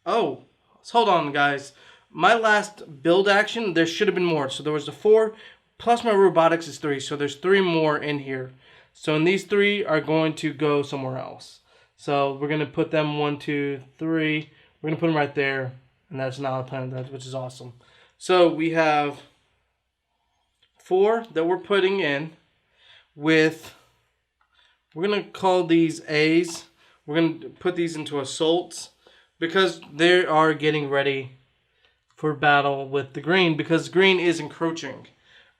oh, hold on guys. My last build action, there should have been more. So there was the 4 plus my robotics is 3. So there's 3 more in here. So and these 3 are going to go somewhere else. So we're going to put them 1, 2, 3. We're going to put them right there. And that's now a planet, which is awesome. So we have 4 that we're putting in with, we're going to call these A's. We're going to put these into assaults because they are getting ready for battle with the green because green is encroaching.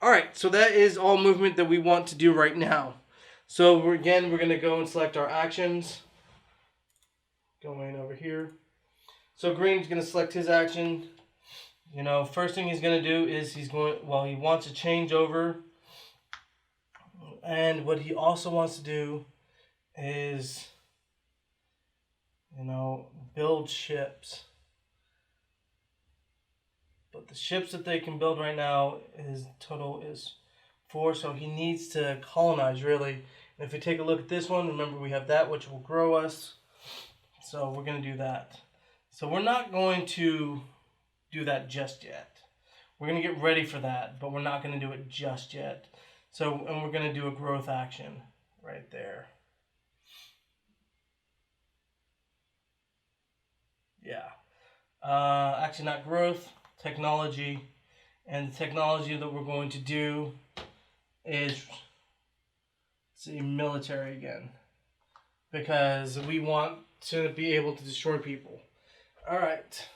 Alright, so that is all movement that we want to do right now. So we're going to go and select our actions. Going over here. So green's going to select his action. You know, first thing he's going to do is he wants to change over. And what he also wants to do is, you know, build ships. But the ships that they can build right now, his total is 4. So he needs to colonize, really. And if we take a look at this one, remember we have that which will grow us. So we're going to do that. So we're not going to do that just yet. We're going to get ready for that, but we're not going to do it just yet. So, and we're going to do a growth action right there. Yeah. Actually not growth, technology. And the technology that we're going to do is, let's see, military again. Because we want to be able to destroy people. Alright.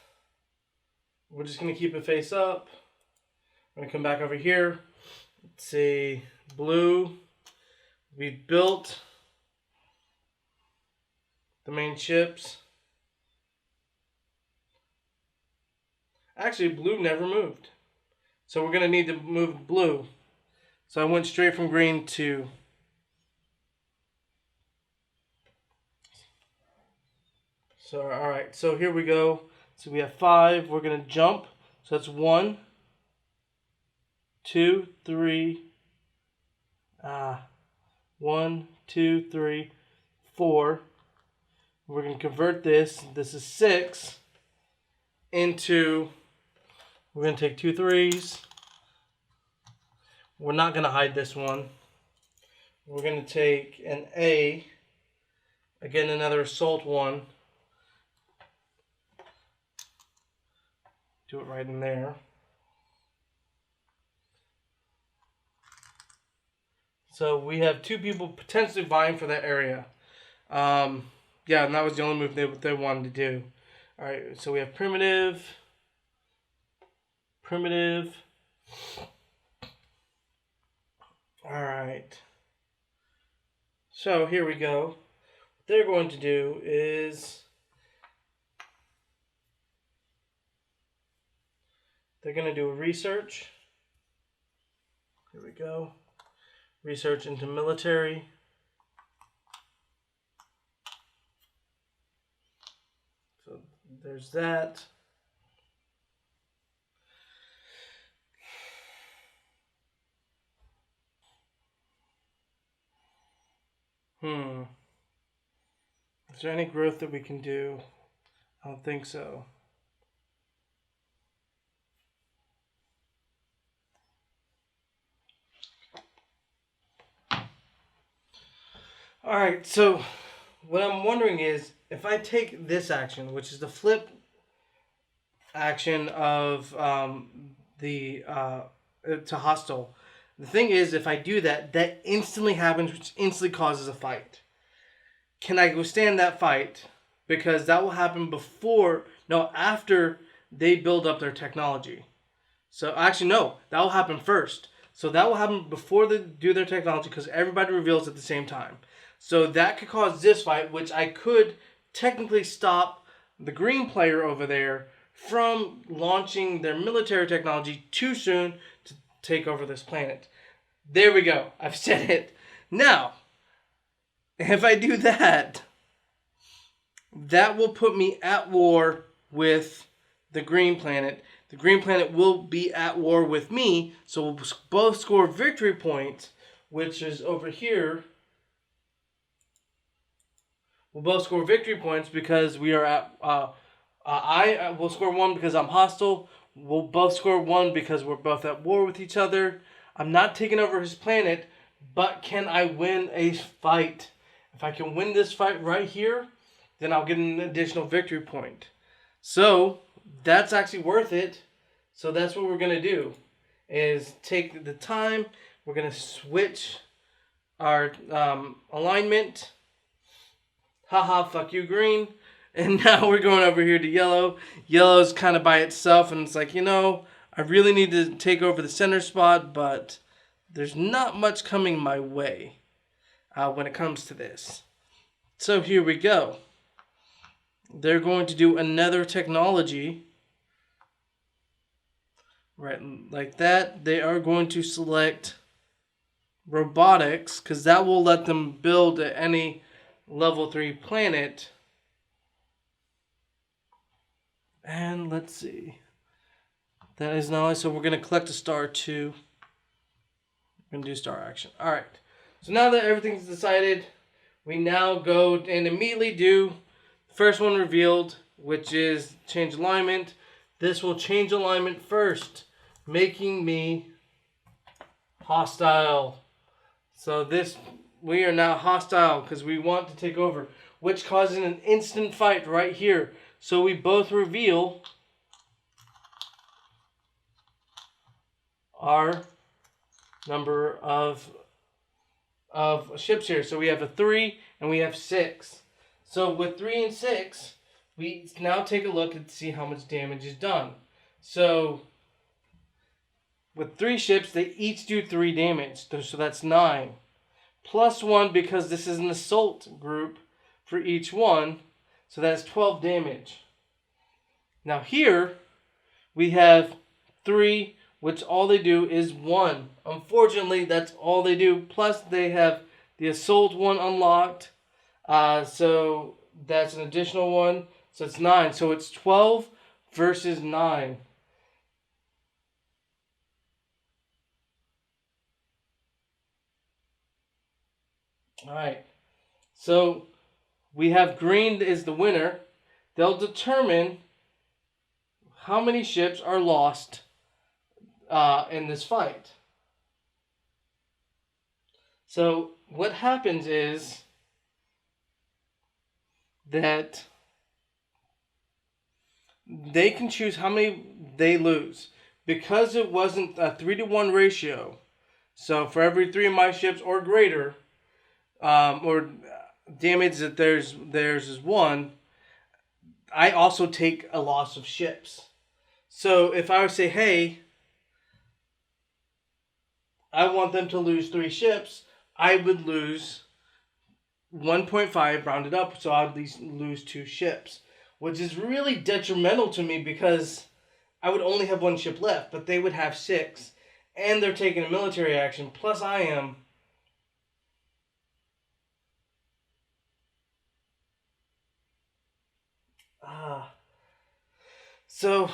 We're just going to keep it face up. I'm going to come back over here. Let's see. Blue. We built the main ships. Actually, blue never moved. So we're going to need to move blue. So I went straight from green to... So, alright, so here we go. So we have 5. We're going to jump. So that's 1, 2, 3. 1, 2, 3, 4. We're going to convert this. This is 6 into... We're going to take 2 3s. We're not going to hide this one. We're going to take an A. Again, another assault one. Do it right in there. So we have 2 people potentially vying for that area. Yeah, and that was the only move they wanted to do. Alright, so we have primitive. Alright. So here we go. What they're going to do is they're going to do a research. Here we go. Research into military. So there's that. Is there any growth that we can do? I don't think so. Alright, so what I'm wondering is if I take this action, which is the flip action of to hostile. The thing is, if I do that, that instantly happens, which instantly causes a fight. Can I withstand that fight? Because that will happen after they build up their technology. So actually, no, that will happen first. So that will happen before they do their technology because everybody reveals at the same time. So that could cause this fight, which I could technically stop the green player over there from launching their military technology too soon to take over this planet. There we go. I've said it. Now, if I do that, that will put me at war with the green planet. The green planet will be at war with me, so we'll both score victory points, which is over here. We'll both score victory points because we are at... I will score 1 because I'm hostile. We'll both score 1 because we're both at war with each other. I'm not taking over his planet, but can I win a fight? If I can win this fight right here, then I'll get an additional victory point. So, that's actually worth it. So that's what we're going to do, is take the time. We're going to switch our alignment. Haha, fuck you, green. And now we're going over here to yellow. Yellow's kind of by itself, and it's like, I really need to take over the center spot, but there's not much coming my way when it comes to this. So here we go. They're going to do another technology. Right, like that. They are going to select robotics, because that will let them build any level 3 planet. And let's see. That is not, so we're going to collect a star 2. We're going to do star action. Alright. So now that everything's decided, we now go and immediately do the first one revealed, which is change alignment. This will change alignment first, making me hostile. So we are now hostile because we want to take over, which causes an instant fight right here. So we both reveal our number of ships here. So we have a 3 and we have 6. So with 3 and 6, we now take a look and see how much damage is done. So with 3 ships, they each do 3 damage. So that's 9. Plus 1 because this is an assault group for each one. So that's 12 damage. Now here, we have 3, which all they do is 1. Unfortunately, that's all they do. Plus, they have the assault one unlocked. So that's an additional one. So it's 9. So it's 12 versus 9. Alright. So we have green is the winner. They'll determine how many ships are lost in this fight. So what happens is that they can choose how many they lose. Because it wasn't a 3-to-1 ratio, so for every 3 of my ships or greater, or damage that theirs is 1, I also take a loss of ships. So if I would say, hey, I want them to lose 3 ships, I would lose 1.5 rounded up, so I'd at least lose 2 ships, which is really detrimental to me because I would only have 1 ship left, but they would have 6, and they're taking a military action, plus I am. So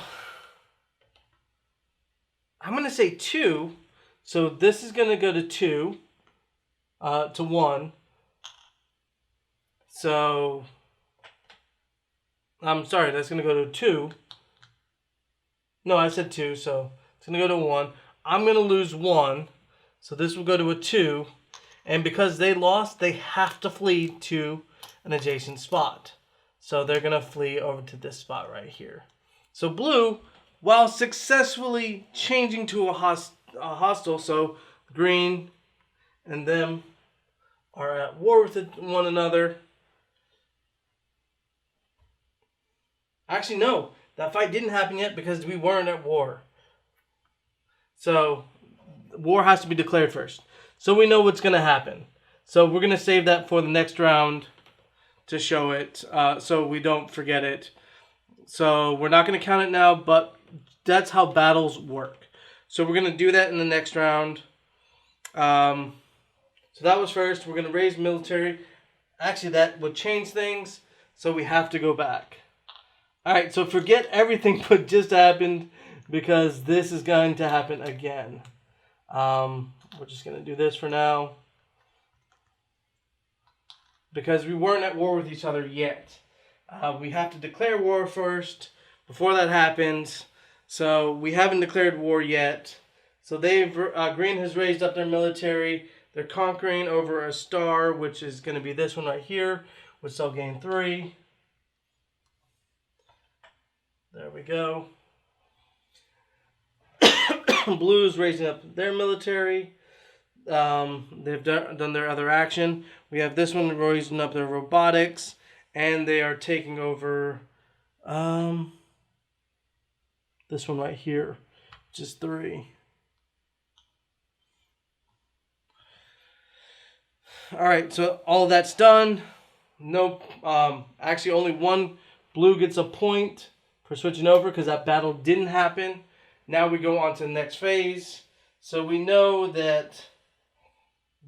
I'm going to say 2, so this is going to go to 2, to 1. So, I'm sorry, that's going to go to 2. No, I said 2, so it's going to go to 1. I'm going to lose 1, so this will go to a 2. And because they lost, they have to flee to an adjacent spot. So they're going to flee over to this spot right here. So blue, while successfully changing to a hostile, so green and them are at war with one another. Actually, no. That fight didn't happen yet because we weren't at war. So, war has to be declared first. So we know what's going to happen. So we're going to save that for the next round to show it, so we don't forget it. So we're not going to count it now, but that's how battles work. So we're going to do that in the next round. So that was first. We're going to raise military. Actually, that would change things, so we have to go back. Alright, so forget everything what just happened because this is going to happen again. We're just going to do this for now. Because we weren't at war with each other yet. We have to declare war first before that happens. So we haven't declared war yet. So they've green has raised up their military. They're conquering over a star, which is going to be this one right here, which they'll gain 3. There we go. Blue's raising up their military. They've done their other action. We have this one raising up their robotics, and they are taking over this one right here, which is 3. All right, so all of that's done. No, actually only one blue gets a point for switching over because that battle didn't happen. Now we go on to the next phase. So we know that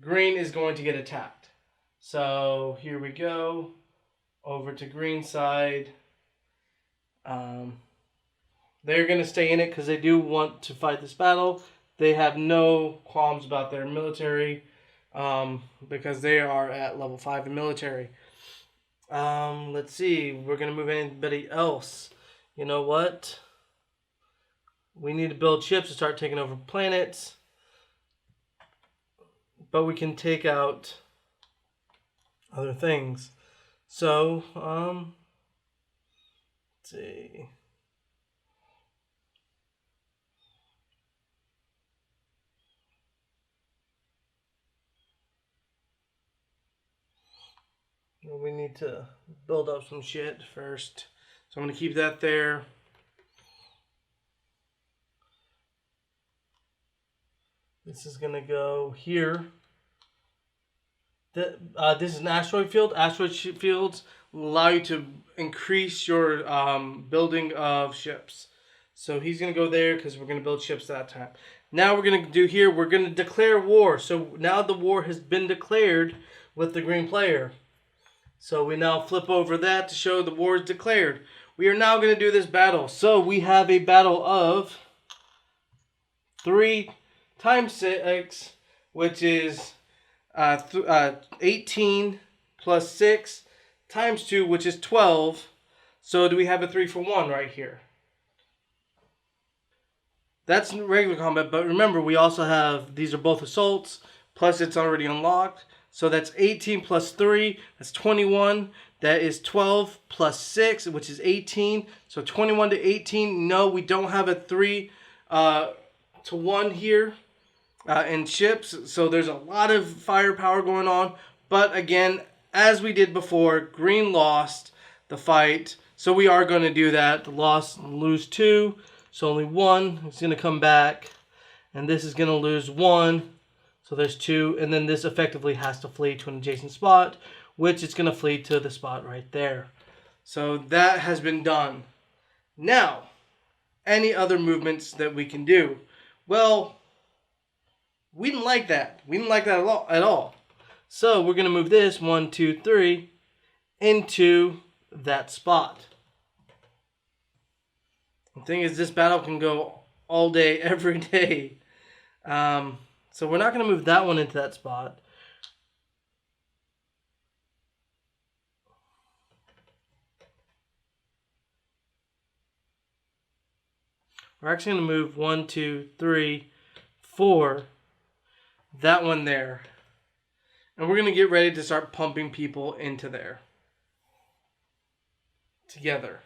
green is going to get attacked. So here we go. Over to green side. They're going to stay in it because they do want to fight this battle. They have no qualms about their military because they are at level 5 in military. Let's see. We're going to move anybody else. You know what? We need to build ships to start taking over planets. But we can take out other things. So, let's see. We need to build up some shit first. So I'm going to keep that there. This is going to go here. This is an asteroid field. Asteroid fields allow you to increase your building of ships. So he's going to go there because we're going to build ships that time. Now we're going to do here, we're going to declare war. So now the war has been declared with the green player. So we now flip over that to show the war is declared. We are now going to do this battle. So we have a battle of 3 times 6, which is 18 plus 6 times 2, which is 12. So do we have a 3 for 1 right here? That's regular combat, but remember we also have, these are both assaults, plus it's already unlocked. So that's 18 plus 3, that's 21. That is 12 plus 6, which is 18. So 21 to 18. No, we don't have a 3 to 1 here in ships. So there's a lot of firepower going on. But again, as we did before, green lost the fight. So we are going to do that. The lose 2. So only 1 is going to come back. And this is going to lose 1. So there's 2. And then this effectively has to flee to an adjacent spot, which is going to flee to the spot right there. So that has been done. Now, any other movements that we can do? Well, we didn't like that. We didn't like that at all. So we're going to move this 1, 2, 3 into that spot. The thing is, this battle can go all day, every day. So we're not going to move that one into that spot. We're actually going to move 1, 2, 3, 4, that one there. And we're going to get ready to start pumping people into there. Together.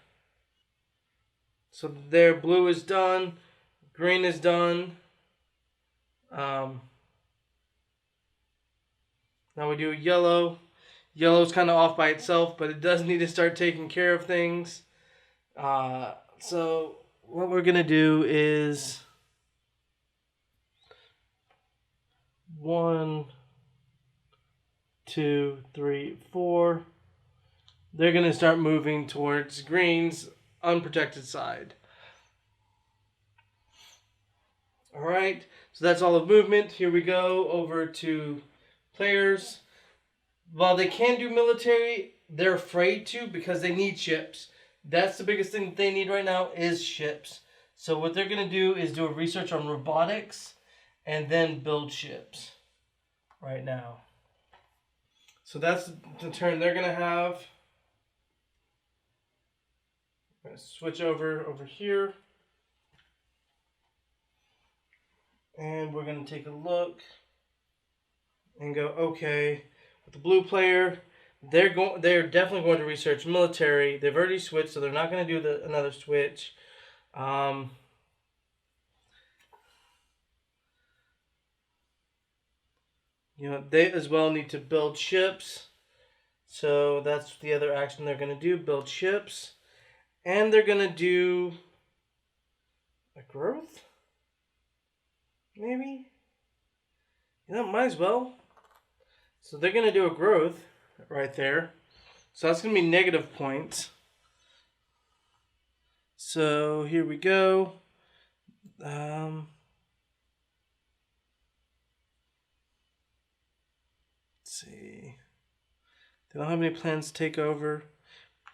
So there, blue is done. Green is done. Now we do yellow. Yellow's kind of off by itself, but it does need to start taking care of things. So what we're going to do is 1, 2, 3, 4. They're going to start moving towards green's unprotected side. Alright, so that's all of movement. Here we go over to players. While they can do military, they're afraid to because they need ships. That's the biggest thing that they need right now is ships. So what they're going to do is do a research on robotics and then build ships right now. So that's the turn they're going to have. I'm going to switch over here. And we're going to take a look and go, okay, with the blue player, they're definitely going to research military. They've already switched, so they're not going to do another switch. They as well need to build ships. So that's the other action they're going to do, build ships. And they're going to do a growth? Maybe? Might as well. So they're going to do a growth right there. So that's going to be negative points. So here we go. Let's see. They don't have any plans to take over.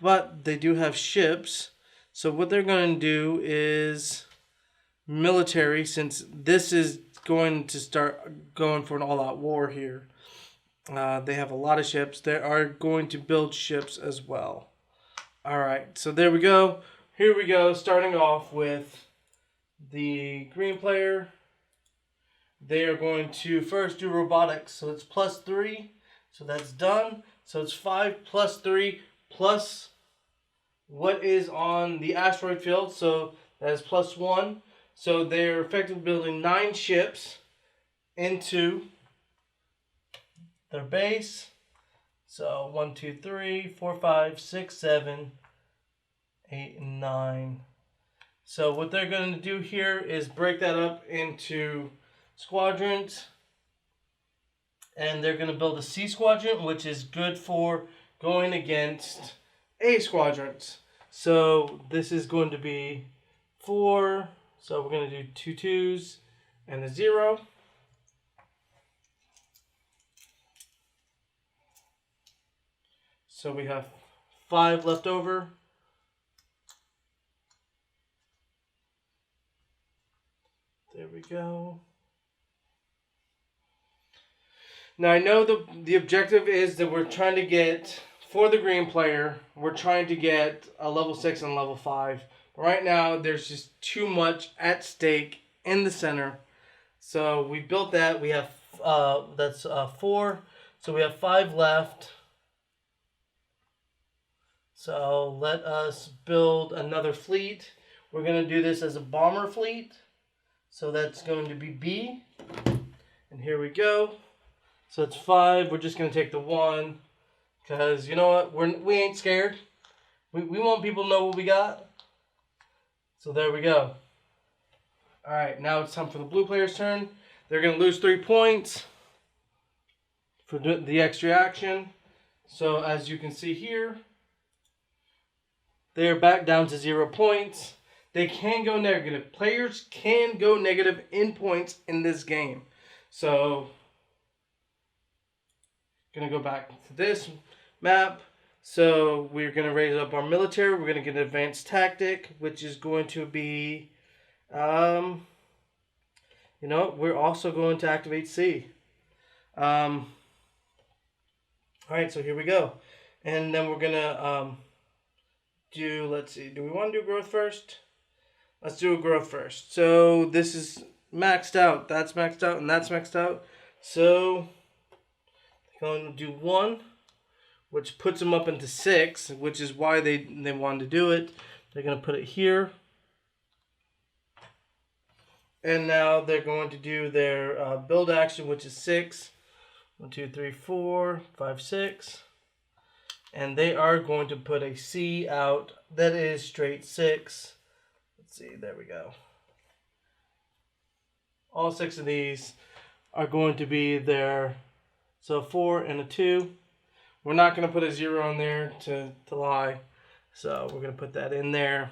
But they do have ships. So what they're going to do is military, since this is going to start going for an all-out war here. They have a lot of ships. They are going to build ships as well. Alright, so there we go. Here we go, starting off with the green player. They are going to first do robotics. So it's +3. So that's done. So it's 5 plus 3 plus what is on the asteroid field. So that is +1. So they're effectively building 9 ships into their base. So 1, 2, 3, 4, 5, 6, 7, 8, and 9. So what they're going to do here is break that up into squadrons. And they're going to build a C squadron, which is good for going against A squadrons. So this is going to be 4. So we're going to do 2 2s and a 0. So we have 5 left over. There we go. Now I know the objective is that we're trying to get, for the green player, we're trying to get a level 6 and level 5. Right now, there's just too much at stake in the center. So we built that. We have, that's 4. So we have 5 left. So let us build another fleet. We're going to do this as a bomber fleet. So that's going to be B. And here we go. So it's 5. We're just going to take the 1. Because, you know what? We ain't scared. We want people to know what we got. So there we go. Alright, now it's time for the blue player's turn. They're going to lose 3 points for the extra action. So as you can see here, they are back down to 0 points. They can go negative. Players can go negative in points in this game. So, going to go back to this map. So, we're going to raise up our military. We're going to get an advanced tactic, which is going to be, you know, we're also going to activate C. Alright, so here we go. And then we're going to let's see, do we want to do growth first? Let's do a growth first. So this is maxed out. That's maxed out and that's maxed out. So I'm going to do 1, which puts them up into 6, which is why they wanted to do it. They're going to put it here. And now they're going to do their build action, which is 6. 1, 2, 3, 4, 5, 6. And they are going to put a C out that is straight 6. Let's see, there we go. All 6 of these are going to be there. So 4 and a 2. We're not going to put a 0 on there to lie. So we're going to put that in there.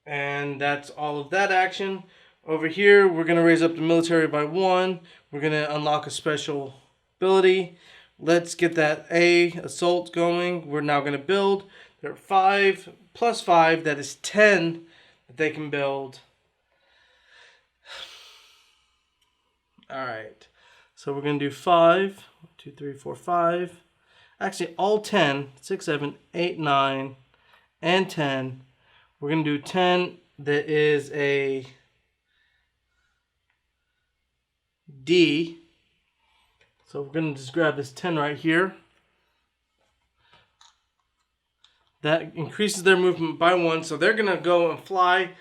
And that's all of that action. Over here, we're going to raise up the military by 1. We're going to unlock a special ability. Let's get that A assault going. We're now going to build. There are 5 plus 5. That is 10 that they can build. Alright. So we're going to do 5. 1, 2, 3, 4, 5. Actually, all 10. 6, 7, 8, 9, and 10. We're going to do 10 that is a D. So we're going to just grab this 10 right here. That increases their movement by 1. So they're going to go and fly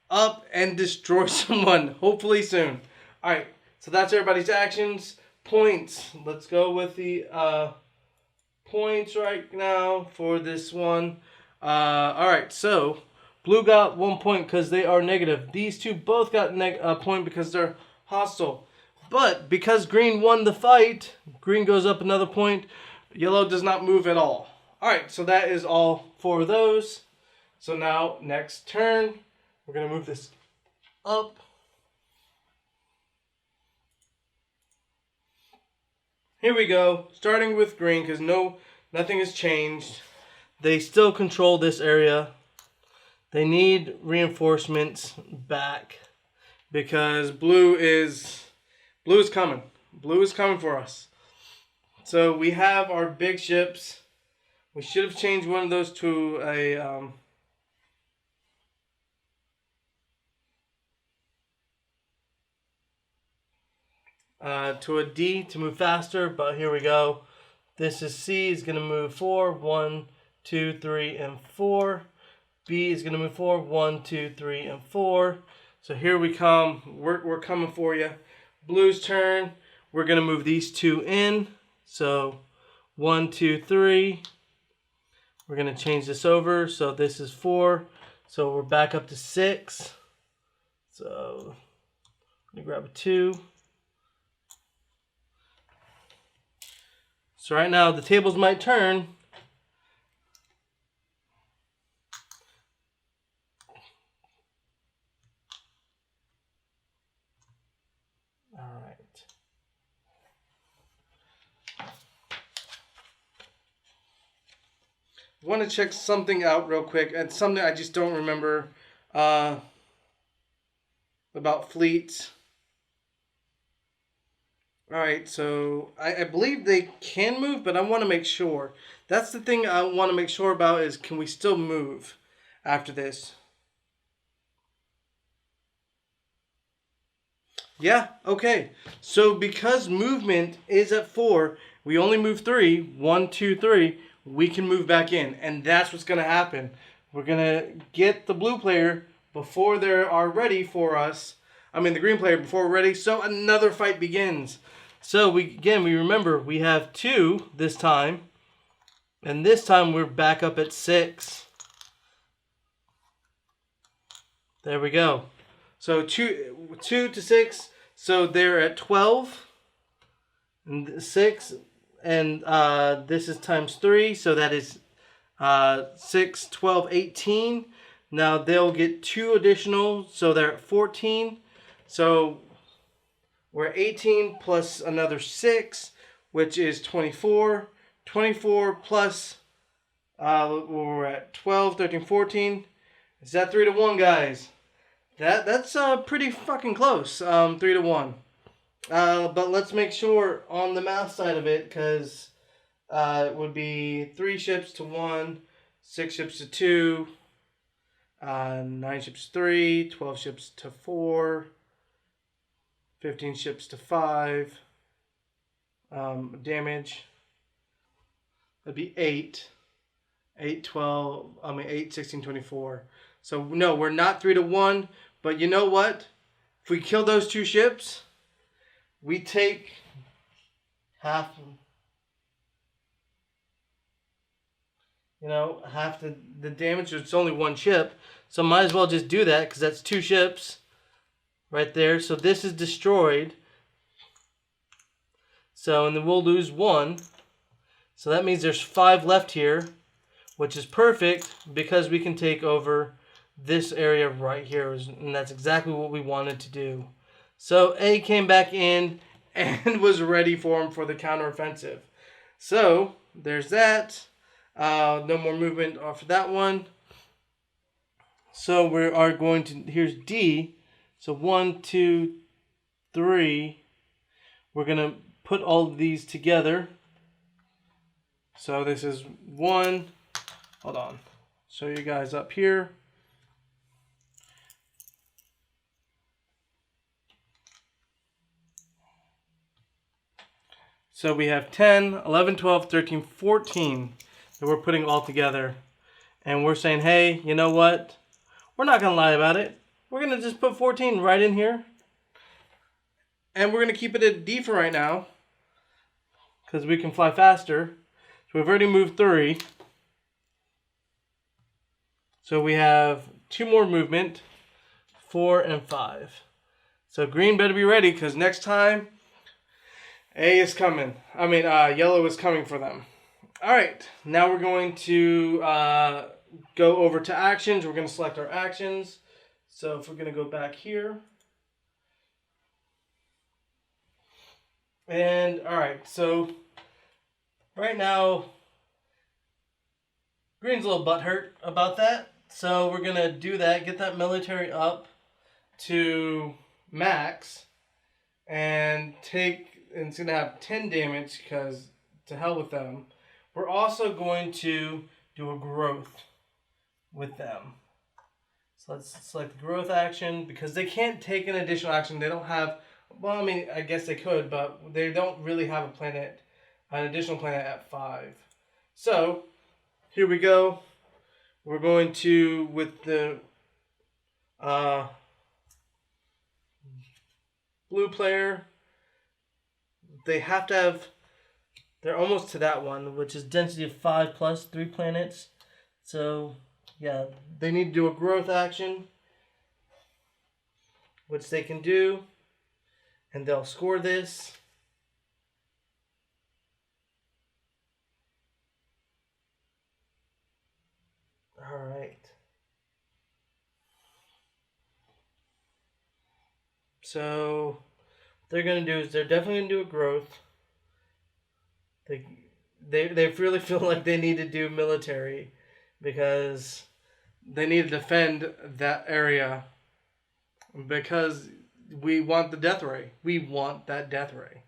up and destroy someone, hopefully soon. Alright, so that's everybody's actions. Points. Let's go with the points right now for this one. Alright, so blue got 1 point because they are negative. These two both got a point because they're hostile. But because green won the fight, green goes up another point. Yellow does not move at all. Alright, so that is all for those. So now, next turn, we're going to move this up. Here we go, starting with green because nothing has changed. They still control this area. They need reinforcements back because blue is coming. Blue is coming for us. So we have our big ships. We should have changed one of those to a D to move faster, but here we go. This is C is going to move 4. 1, 2, 3, and 4. B is going to move 4. 1, 2, 3, and 4. So here we come. We're coming for you. Blue's turn. We're going to move these 2 in. So 1, 2, 3. We're going to change this over. So this is 4. So we're back up to 6. So let me grab a 2. So right now the tables might turn. All right. I want to check something out real quick. It's something I just don't remember about fleets. Alright, so I believe they can move, but I want to make sure. That's the thing I want to make sure about is can we still move after this? Yeah, okay. So because movement is at 4, we only move 3. 1, 2, 3. We can move back in. And that's what's going to happen. We're going to get the blue player before they are ready for us. I mean the green player before we're ready. So another fight begins. So we remember we have 2 this time. And this time we're back up at 6. There we go. So 2 to 6. So they're at 12 and 6, and this is times 3, so that is 6, 12, 18. Now they'll get 2 additional, so they're at 14. So we're at 18 plus another 6, which is 24. 24 plus, we're at 12, 13, 14. Is that 3 to 1, guys? That's pretty fucking close, 3 to 1. But let's make sure on the math side of it, because it would be 3 ships to 1, 6 ships to 2, 9 ships to 3, 12 ships to 4, 15 ships to 5, damage. That'd be 8, 16, 24. So no, we're not 3 to 1, but you know what? If we kill those 2 ships, we take half the damage. It's only 1 ship, so might as well just do that, because that's 2 ships right there. So this is destroyed. So, and then we'll lose 1. So that means there's 5 left here, which is perfect because we can take over this area right here, and that's exactly what we wanted to do. So A came back in and was ready for him for the counteroffensive. So there's that. No more movement off of that one. So we are going to, here's D. So 1, 2, 3. We're going to put all of these together. So this is 1. Hold on. Show you guys up here. So we have 10, 11, 12, 13, 14 that we're putting all together. And we're saying, hey, you know what? We're not going to lie about it. We're going to just put 14 right in here. And we're going to keep it at D for right now, because we can fly faster. So we've already moved 3. So we have 2 more movement, 4 and 5. So green better be ready, because next time A is coming. Yellow is coming for them. All right, now we're going to go over to actions. We're going to select our actions. So if we're going to go back here. And all right, so right now, green's a little butthurt about that. So we're going to do that, get that military up to max, and it's going to have 10 damage, because to hell with them. We're also going to do a growth with them. So let's select the growth action, because they can't take an additional action. They don't have, well, I mean, I guess they could, but they don't really have an additional planet at 5. So here we go. We're going to, with the blue player, they have to have, they're almost to that one, which is density of 5 plus 3 planets. So yeah, they need to do a growth action, which they can do, and they'll score this. All right. So what they're going to do is they're definitely going to do a growth. They really feel like they need to do military, because they need to defend that area, because we want the death ray. We want that death ray.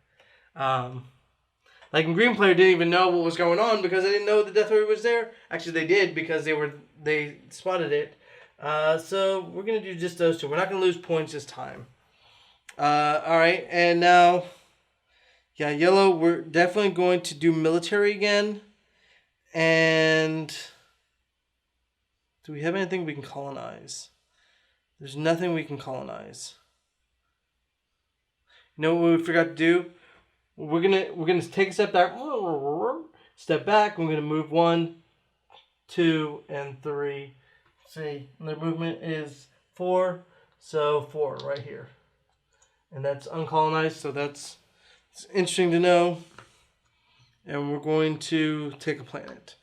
Like, green player didn't even know what was going on, because they didn't know the death ray was there. Actually, they did, because they spotted it. So we're going to do just those 2. We're not going to lose points this time. All right, and now, yeah, yellow. We're definitely going to do military again. And do we have anything we can colonize? There's nothing we can colonize. You know what we forgot to do? We're gonna take a step back. Step back. We're gonna move 1, 2, and 3. See, their movement is 4, so 4 right here, and that's uncolonized. So it's interesting to know. And we're going to take a planet.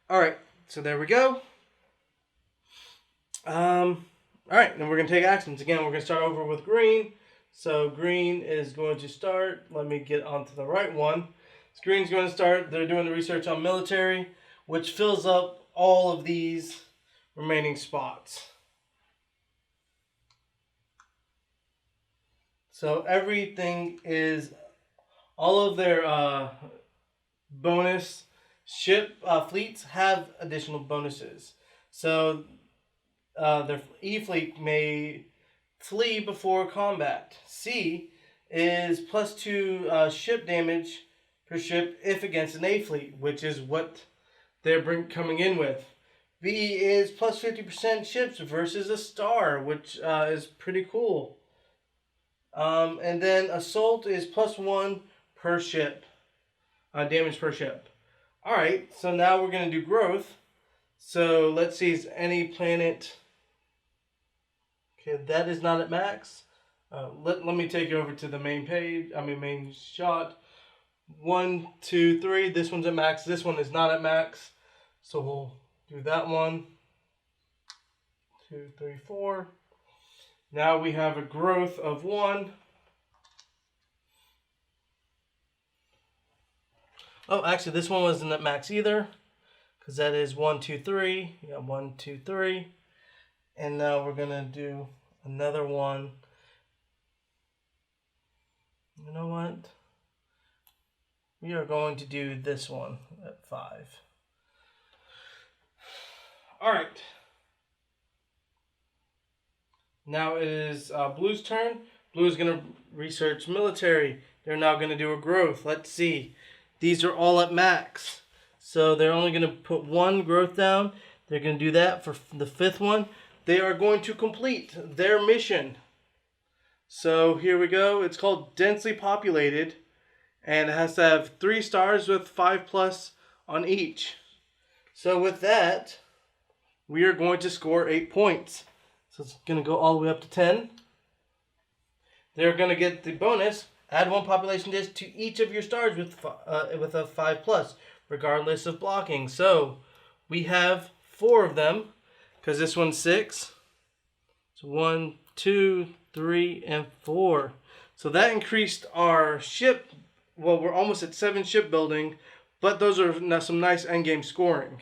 All right, so there we go. All right, then we're going to take actions. Again, we're going to start over with green. So green is going to start. Let me get onto the right one. So green's going to start. They're doing the research on military, which fills up all of these remaining spots. So everything is, all of their bonus ship fleets have additional bonuses. So their E fleet may flee before combat. C is +2 ship damage per ship if against an A fleet, which is what they're coming in with. B is +50% ships versus a star, which is pretty cool. And then assault is +1 per ship, damage per ship. All right, so now we're going to do growth. So let's see, is any planet... Okay, that is not at max. Let me take you over to the main page, main shot. 1, 2, 3, this one's at max. This one is not at max. So we'll do that one. 2, 3, 4. Now we have a growth of 1. Oh, actually, this one wasn't at max either, because that is 1, 2, 3. Yeah, 1, 2, 3. And now we're gonna do another one. You know what? We are going to do this one at 5. All right. Now it is Blue's turn. Blue is going to research military. They're now going to do a growth. Let's see. These are all at max. So they're only going to put 1 growth down. They're going to do that for the 5th one. They are going to complete their mission. So here we go. It's called Densely Populated. And it has to have 3 stars with 5+ on each. So with that, we are going to score 8 points. So it's going to go all the way up to 10. They're going to get the bonus. Add 1 population disk to each of your stars with a 5+, regardless of blocking. So we have 4 of them, because this one's 6. So 1, 2, 3, and 4. So that increased our ship. Well, we're almost at 7 shipbuilding, but those are now some nice endgame scoring.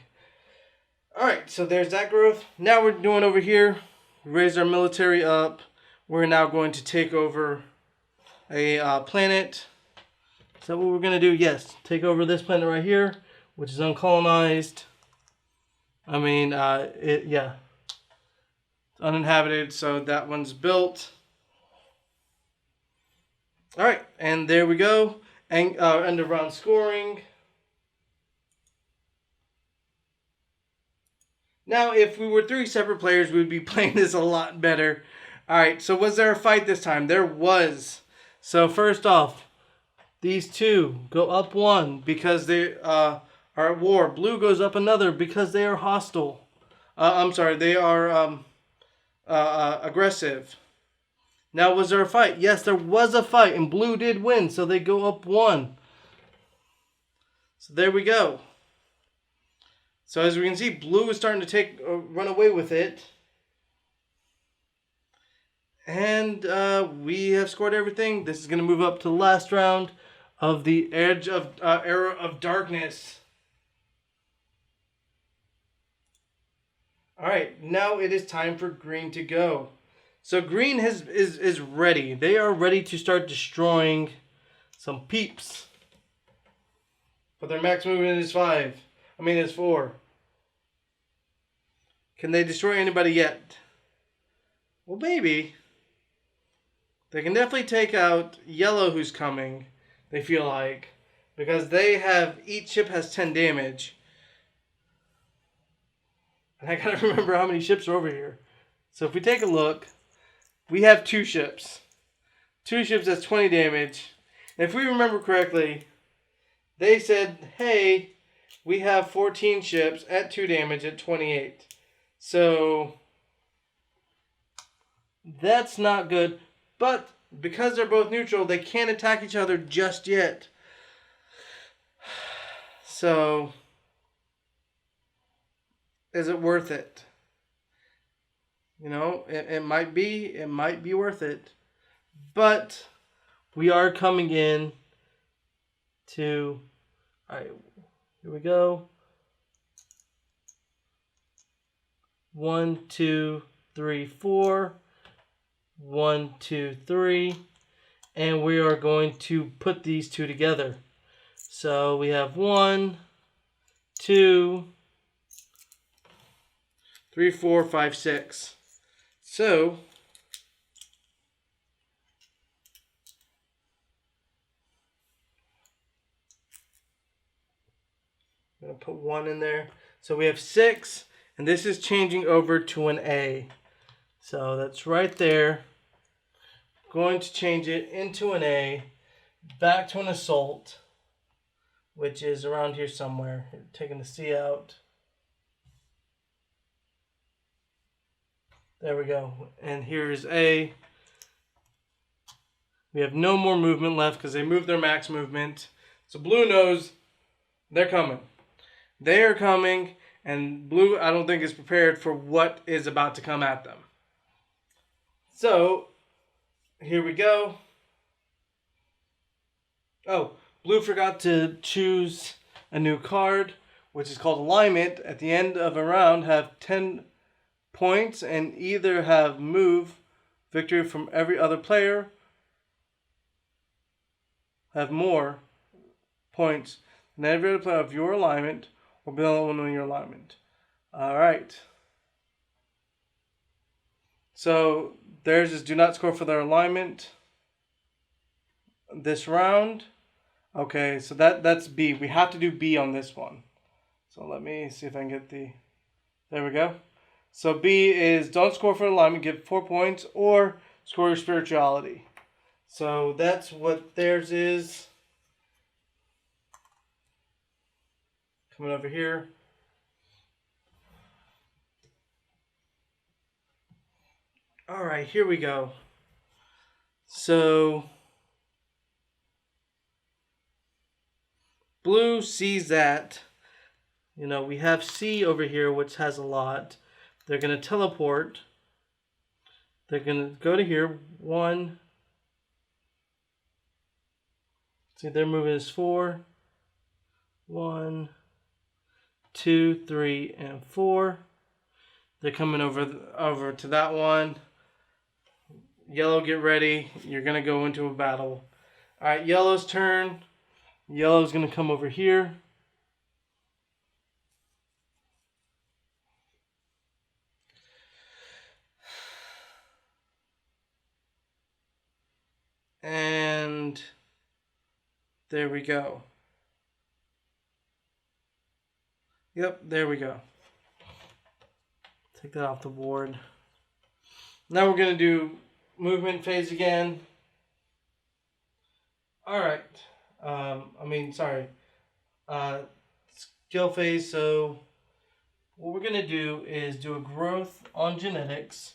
All right, so there's that growth. Now we're doing over here. Raise our military up. We're now going to take over a planet. Is that what we're going to do? Yes, take over this planet right here, which is uncolonized. It's uninhabited, so that one's built. All right, and there we go. And end of round scoring. Now, if we were 3 separate players, we would be playing this a lot better. All right, so was there a fight this time? There was. So first off, these 2 go up 1 because they are at war. Blue goes up another because they are hostile. They are aggressive. Now, was there a fight? Yes, there was a fight, and blue did win, so they go up 1. So there we go. So as we can see, blue is starting to run away with it. And we have scored everything. This is going to move up to the last round of the Edge of Era of Darkness. All right, now it is time for green to go. So green is ready. They are ready to start destroying some peeps. But their max movement is 4. Can they destroy anybody yet? Well, maybe. They can definitely take out yellow who's coming, they feel like. Because they have, each ship has 10 damage. And I gotta remember how many ships are over here. So if we take a look, we have 2 ships. 2 ships, that's 20 damage. And if we remember correctly, they said, hey, we have 14 ships at 2 damage at 28. So that's not good. But because they're both neutral, they can't attack each other just yet. So is it worth it? You know, it might be worth it. But we are coming in to, all right, here we go. 1, 2, 3, 4. 1, 2, 3. And we are going to put these 2 together. So we have 1, 2, 3, 4, 5, 6. So I'm going to put 1 in there. So we have 6, and this is changing over to an A. So that's right there. Going to change it into an A, back to an assault, which is around here somewhere. Taking the C out. There we go. And here's A. We have no more movement left because they moved their max movement. So blue knows they're coming. They are coming, and blue, I don't think, is prepared for what is about to come at them. So here we go. Oh, blue forgot to choose a new card, which is called alignment. At the end of a round, have 10 points and either have move, victory from every other player, have more points than every other player of your alignment, or below one in your alignment. All right. So theirs is do not score for their alignment this round. Okay, so that's B. We have to do B on this one. So let me see if I can get the... There we go. So B is don't score for alignment, give 4 points, or score your spirituality. So that's what theirs is. Coming over here. All right, here we go. So blue sees that. You know, we have C over here, which has a lot. They're going to teleport. They're going to go to here. 1. See, their movement is 4. 1, 2, 3, and 4. They're coming over to that one. Yellow, get ready. You're going to go into a battle. All right, yellow's turn. Yellow's going to come over here. And there we go. Yep, there we go. Take that off the board. Now we're going to do movement phase again. All right. Skill phase. So what we're going to do is do a growth on genetics.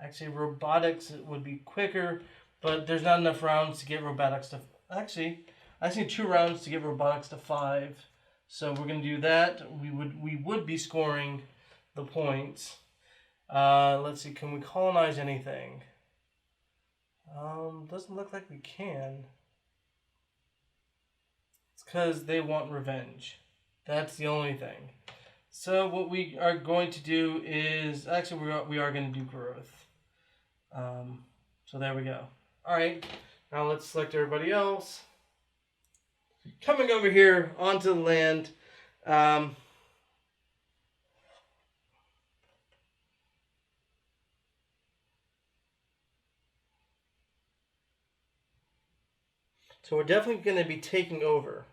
Actually, robotics would be quicker, but there's not enough rounds to get robotics to... Actually, I see 2 rounds to get robotics to 5. So we're going to do that. We would be scoring the points. Let's see, can we colonize anything? Doesn't look like we can. It's because they want revenge. That's the only thing. So what we are going to do is... Actually, we are going to do growth. So there we go. All right, now let's select everybody else. Coming over here onto the land. So we're definitely going to be taking over.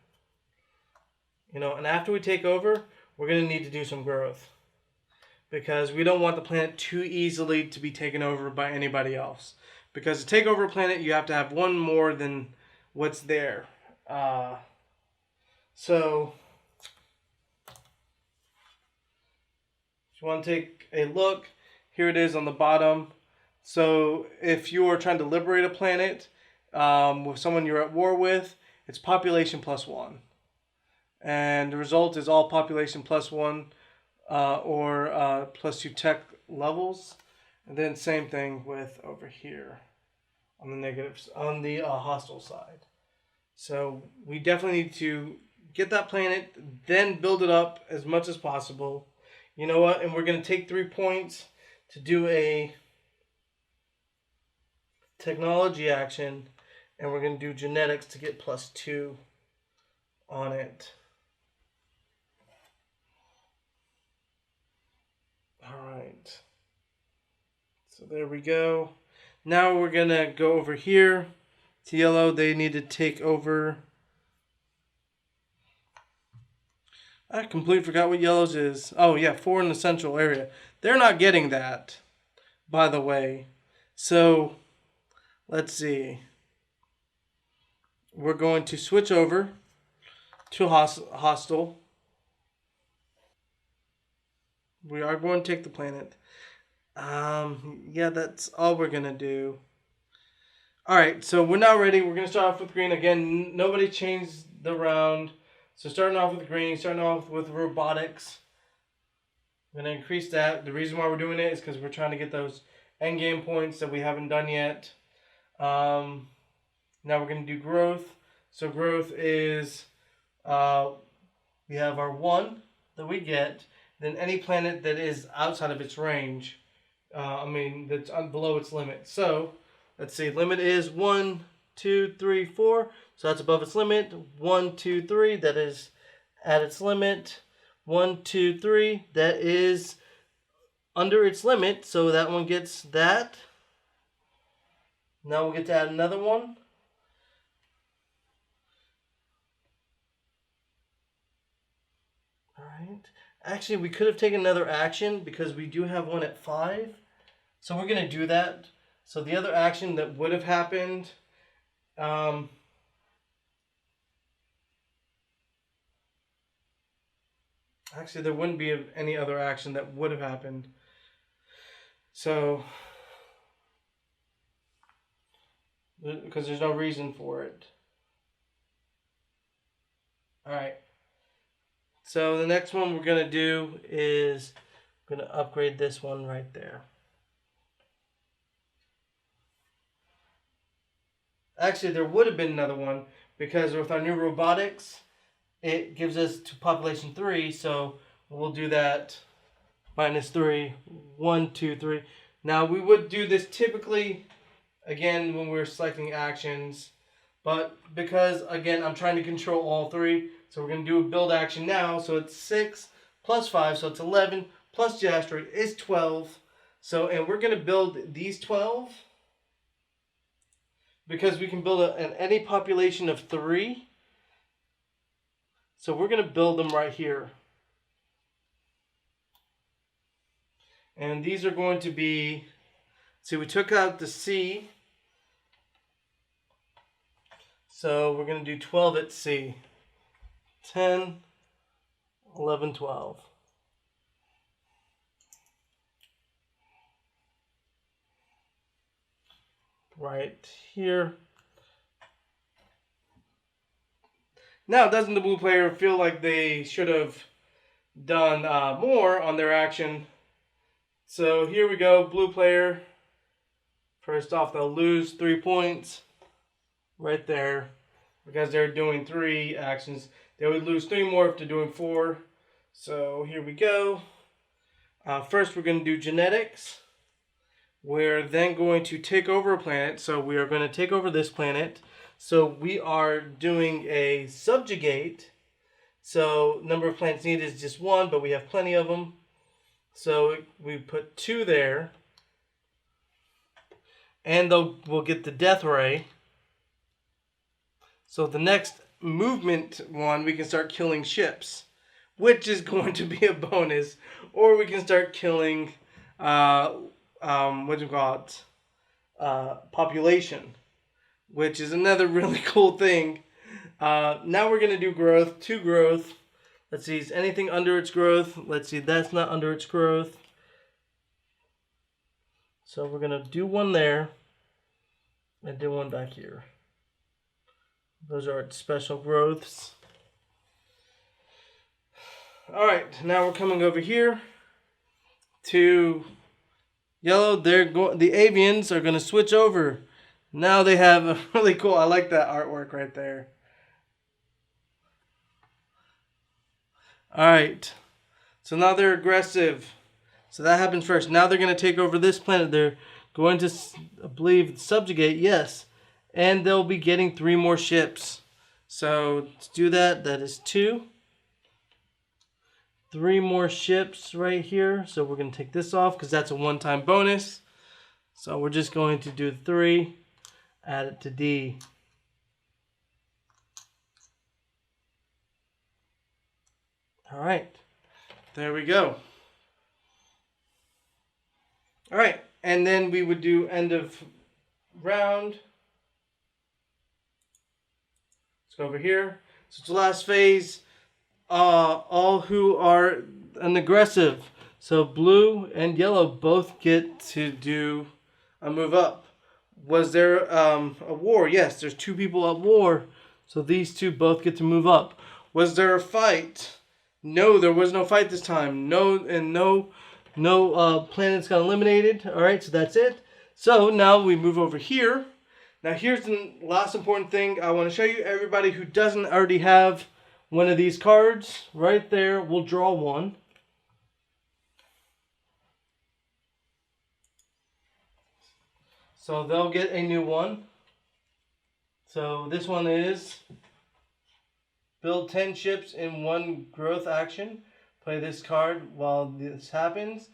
And after we take over, we're going to need to do some growth. Because we don't want the planet too easily to be taken over by anybody else. Because to take over a planet, you have to have one more than what's there. So, if you want to take a look, here it is on the bottom. So, if you are trying to liberate a planet with someone you're at war with, it's population +1. And the result is all population +1 or +2 tech levels. And then same thing with over here on the negatives, on the hostile side. So we definitely need to get that planet, then build it up as much as possible. You know what? And we're going to take 3 points to do a technology action, and we're going to do genetics to get +2 on it. Alright. So there we go. Now we're going to go over here to yellow. They need to take over. I completely forgot what yellows is. Oh yeah, 4 in the central area. They're not getting that, by the way. So, let's see. We're going to switch over to hostile. We are going to take the planet. Yeah, that's all we're going to do. Alright, so we're now ready. We're going to start off with green. Again, nobody changed the round. So starting off with green, starting off with robotics. I'm going to increase that. The reason why we're doing it is because we're trying to get those end game points that we haven't done yet. Now we're going to do growth. So growth is, we have our 1 that we get. Then any planet that is outside of its range, that's below its limit. So, let's see, limit is 1, 2, 3, 4. So that's above its limit. 1, 2, 3, that is at its limit. 1, 2, 3, that is under its limit. So that one gets that. Now we'll get to add another one. Alright. Actually, we could have taken another action because we do have one at 5. So we're going to do that. So the other action that would have happened, actually there wouldn't be any other action that would have happened. So, because there's no reason for it. Alright. So the next one we're going to do is I'm going to upgrade this one right there. Actually, there would have been another one because with our new robotics, it gives us to population 3. So we'll do that -3, 1, 2, 3. Now we would do this typically, again, when we're selecting actions. But because, again, I'm trying to control all 3, so we're going to do a build action now. So it's 6 plus 5, so it's 11 plus the asteroid is 12. So, and we're going to build these 12 because we can build any population of 3. So we're going to build them right here. And these are going to be, see, we took out the C. So we're going to do 12 at C. 10, 11, 12. Right here. Now, doesn't the blue player feel like they should have done more on their action? So here we go, blue player. First off, they'll lose 3 points. Right there, because they're doing 3 actions. They would lose 3 more if they're doing 4. So here we go. First we're going to do genetics. We're then going to take over a planet. So we are going to take over this planet. So we are doing a subjugate. So number of planets needed is just 1, but we have plenty of them. So we put 2 there. And we'll get the Death Ray. So the next movement one, we can start killing ships, which is going to be a bonus. Or we can start killing, what do you call it? Population, which is another really cool thing. Now we're going to do growth, 2 growth. Let's see, is anything under its growth? Let's see, that's not under its growth. So we're going to do one there and do one back here. Those are its special growths. All right, now we're coming over here to yellow. The Avians are going to switch over. Now they have a really cool, I like that artwork right there. All right, so now they're aggressive. So that happens first. Now they're going to take over this planet. They're going to, I believe, subjugate, yes. And they'll be getting 3 more ships. So let's do that. That is 2. 3 more ships right here. So we're going to take this off because that's a one-time bonus. So we're just going to do 3. Add it to D. All right. There we go. All right. And then we would do end of round. Let's go over here. So it's the last phase. All who are an aggressive. So blue and yellow both get to do a move up. Was there a war? Yes, there's 2 people at war. So these 2 both get to move up. Was there a fight? No, there was no fight this time. No planets got eliminated. All right, so that's it. So now we move over here. Now here's the last important thing I want to show you. Everybody who doesn't already have one of these cards, right there, we'll draw one. So they'll get a new one. So this one is build 10 ships in 1 growth action. Play this card while this happens.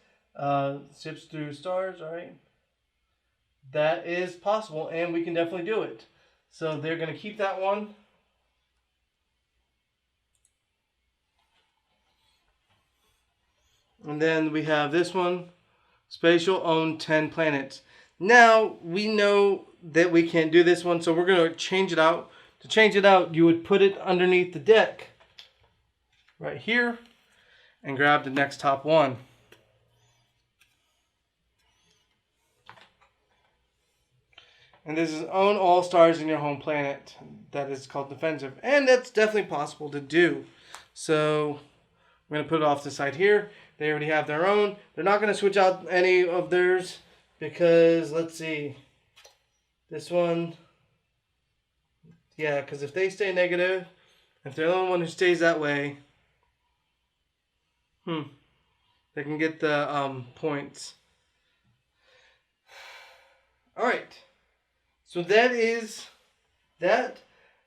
Ships through stars, all right? That is possible, and we can definitely do it. So they're going to keep that one. And then we have this one. Spatial own 10 planets. Now, we know that we can't do this one, so we're going to change it out. To change it out, you would put it underneath the deck. Right here. And grab the next top one. And this is own all stars in your home planet. That is called defensive. And that's definitely possible to do. So I'm going to put it off the side here. They already have their own. They're not going to switch out any of theirs because, let's see. This one. Yeah, because if they stay negative, if they're the only one who stays that way, they can get the points. All right. So that is that.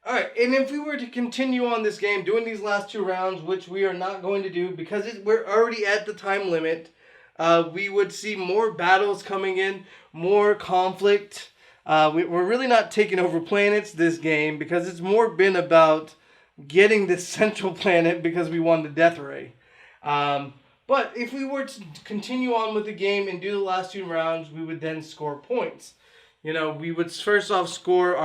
All right, and if we were to continue on this game, doing these last 2 rounds, which we are not going to do because we're already at the time limit, we would see more battles coming in, more conflict. We're really not taking over planets this game because it's more been about getting this central planet because we won the Death Ray. But if we were to continue on with the game and do the last 2 rounds, we would then score points. You know, we would first off score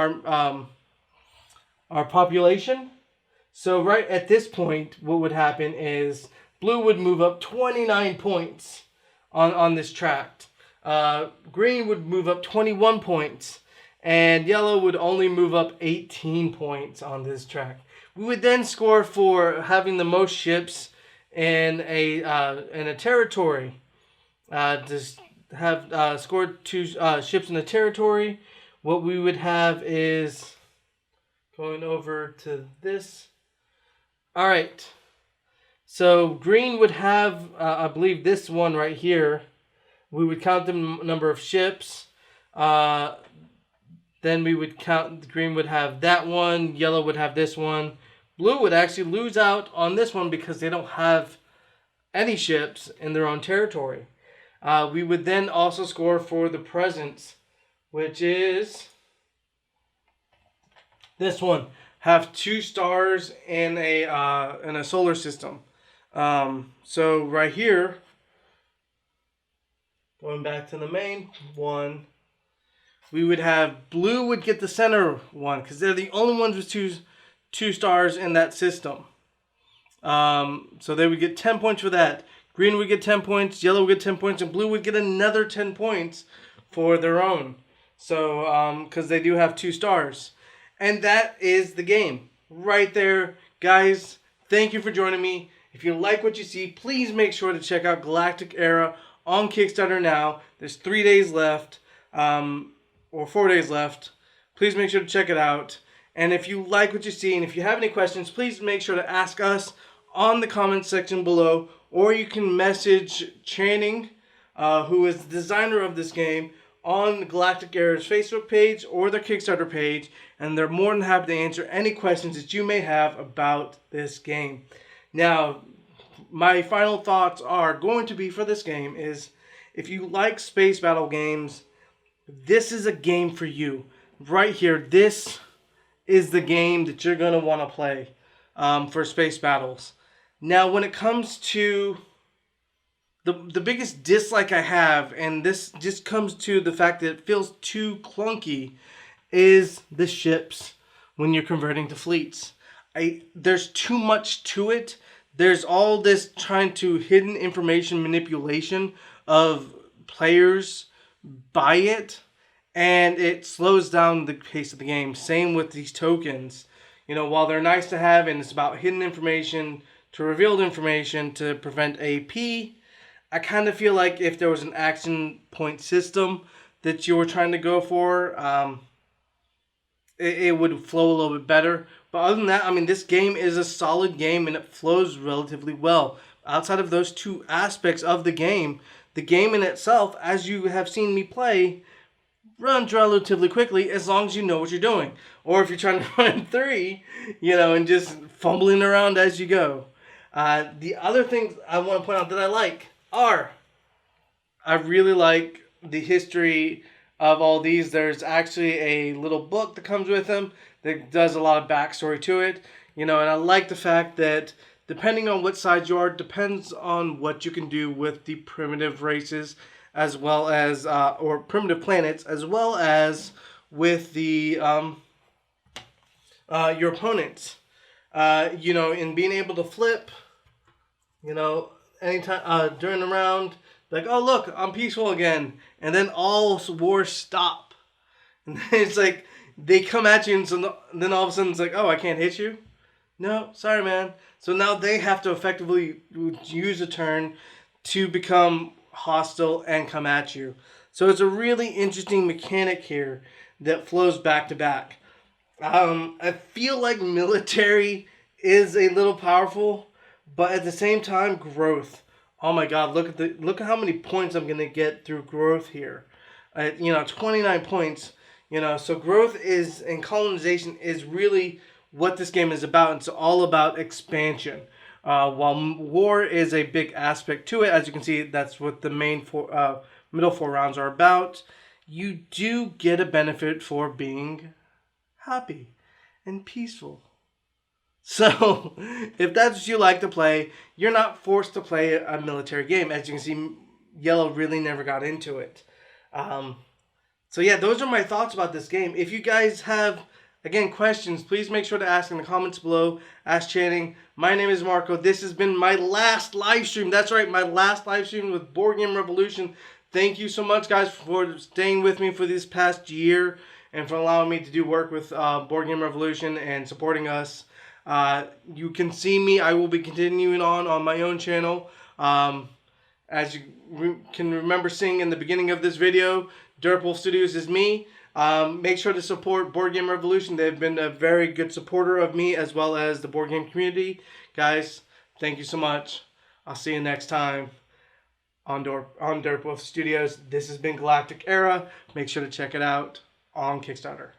our population. So right at this point, what would happen is blue would move up 29 points on this tract. Green would move up 21 points. And yellow would only move up 18 points on this track. We would then score for having the most ships in a territory. Just have scored 2 ships in a territory. What we would have is going over to this. All right. So green would have, I believe, this one right here. We would count the number of ships. Then we would count, green would have that one, yellow would have this one. Blue would actually lose out on this one because they don't have any ships in their own territory. We would then also score for the presence, which is this one. have 2 stars in a solar system. So right here, going back to the main one, we would have blue would get the center one because they're the only ones with two stars in that system. So they would get 10 points for that. Green would get 10 points, yellow would get 10 points, and blue would get another 10 points for their own. So, because they do have 2 stars. And that is the game right there. Guys, thank you for joining me. If you like what you see, please make sure to check out Galactic Era on Kickstarter now. There's 3 days left, or 4 days left. Please make sure to check it out. And if you like what you see, and if you have any questions, please make sure to ask us on the comment section below, or you can message Channing, who is the designer of this game, on Galactic Era's Facebook page or their Kickstarter page, and they're more than happy to answer any questions that you may have about this game. Now, my final thoughts are going to be for this game is, if you like space battle games, this is a game for you. Right here, this is the game that you're going to want to play for space battles. Now, when it comes to the biggest dislike I have, and this just comes to the fact that it feels too clunky, is the ships when you're converting to fleets. There's too much to it. There's all this trying to hidden information manipulation of players by it, and it slows down the pace of the game. Same with these tokens. You know, while they're nice to have, and it's about hidden information to revealed information to prevent AP, I kind of feel like if there was an action point system that you were trying to go for, it would flow a little bit better. But other than that, I mean, this game is a solid game and it flows relatively well. Outside of those 2 aspects of the game in itself, as you have seen me play, runs relatively quickly as long as you know what you're doing. Or if you're trying to run 3, you know, and just fumbling around as you go. The other things I want to point out that I like are, I really like the history of all these. There's actually a little book that comes with them that does a lot of backstory to it. You know, and I like the fact that depending on what side you are, depends on what you can do with the primitive races, as well as, or primitive planets, as well as with the, your opponents. You know, in being able to flip, you know, anytime, during the round, like, oh look, I'm peaceful again. And then all wars stop. And then it's like, they come at you, and so then all of a sudden it's like, oh, I can't hit you? No, sorry man. So now they have to effectively use a turn to become hostile and come at you. So it's a really interesting mechanic here that flows back to back. I feel like military is a little powerful, but at the same time, growth. Oh my God! Look at how many points I'm gonna get through growth here. You know, 29 points. You know, so growth is, and colonization is really what this game is about. It's all about expansion. While war is a big aspect to it, as you can see, that's what the main middle 4 rounds are about. You do get a benefit for being happy and peaceful. So, if that's what you like to play, you're not forced to play a military game. As you can see, Yellow really never got into it. So yeah, those are my thoughts about this game. If you guys have, again, questions, please make sure to ask in the comments below. Ask Channing. My name is Marco. This has been my last live stream. That's right, my last live stream with Board Game Revolution. Thank you so much, guys, for staying with me for this past year and for allowing me to do work with Board Game Revolution and supporting us. You can see me. I will be continuing on my own channel. As you can remember seeing in the beginning of this video, Derp Wolf Studios is me. Make sure to support Board Game Revolution. They've been a very good supporter of me as well as the board game community. Guys, thank you so much. I'll see you next time on Derp Wolf Studios. This has been Galactic Era. Make sure to check it out on Kickstarter.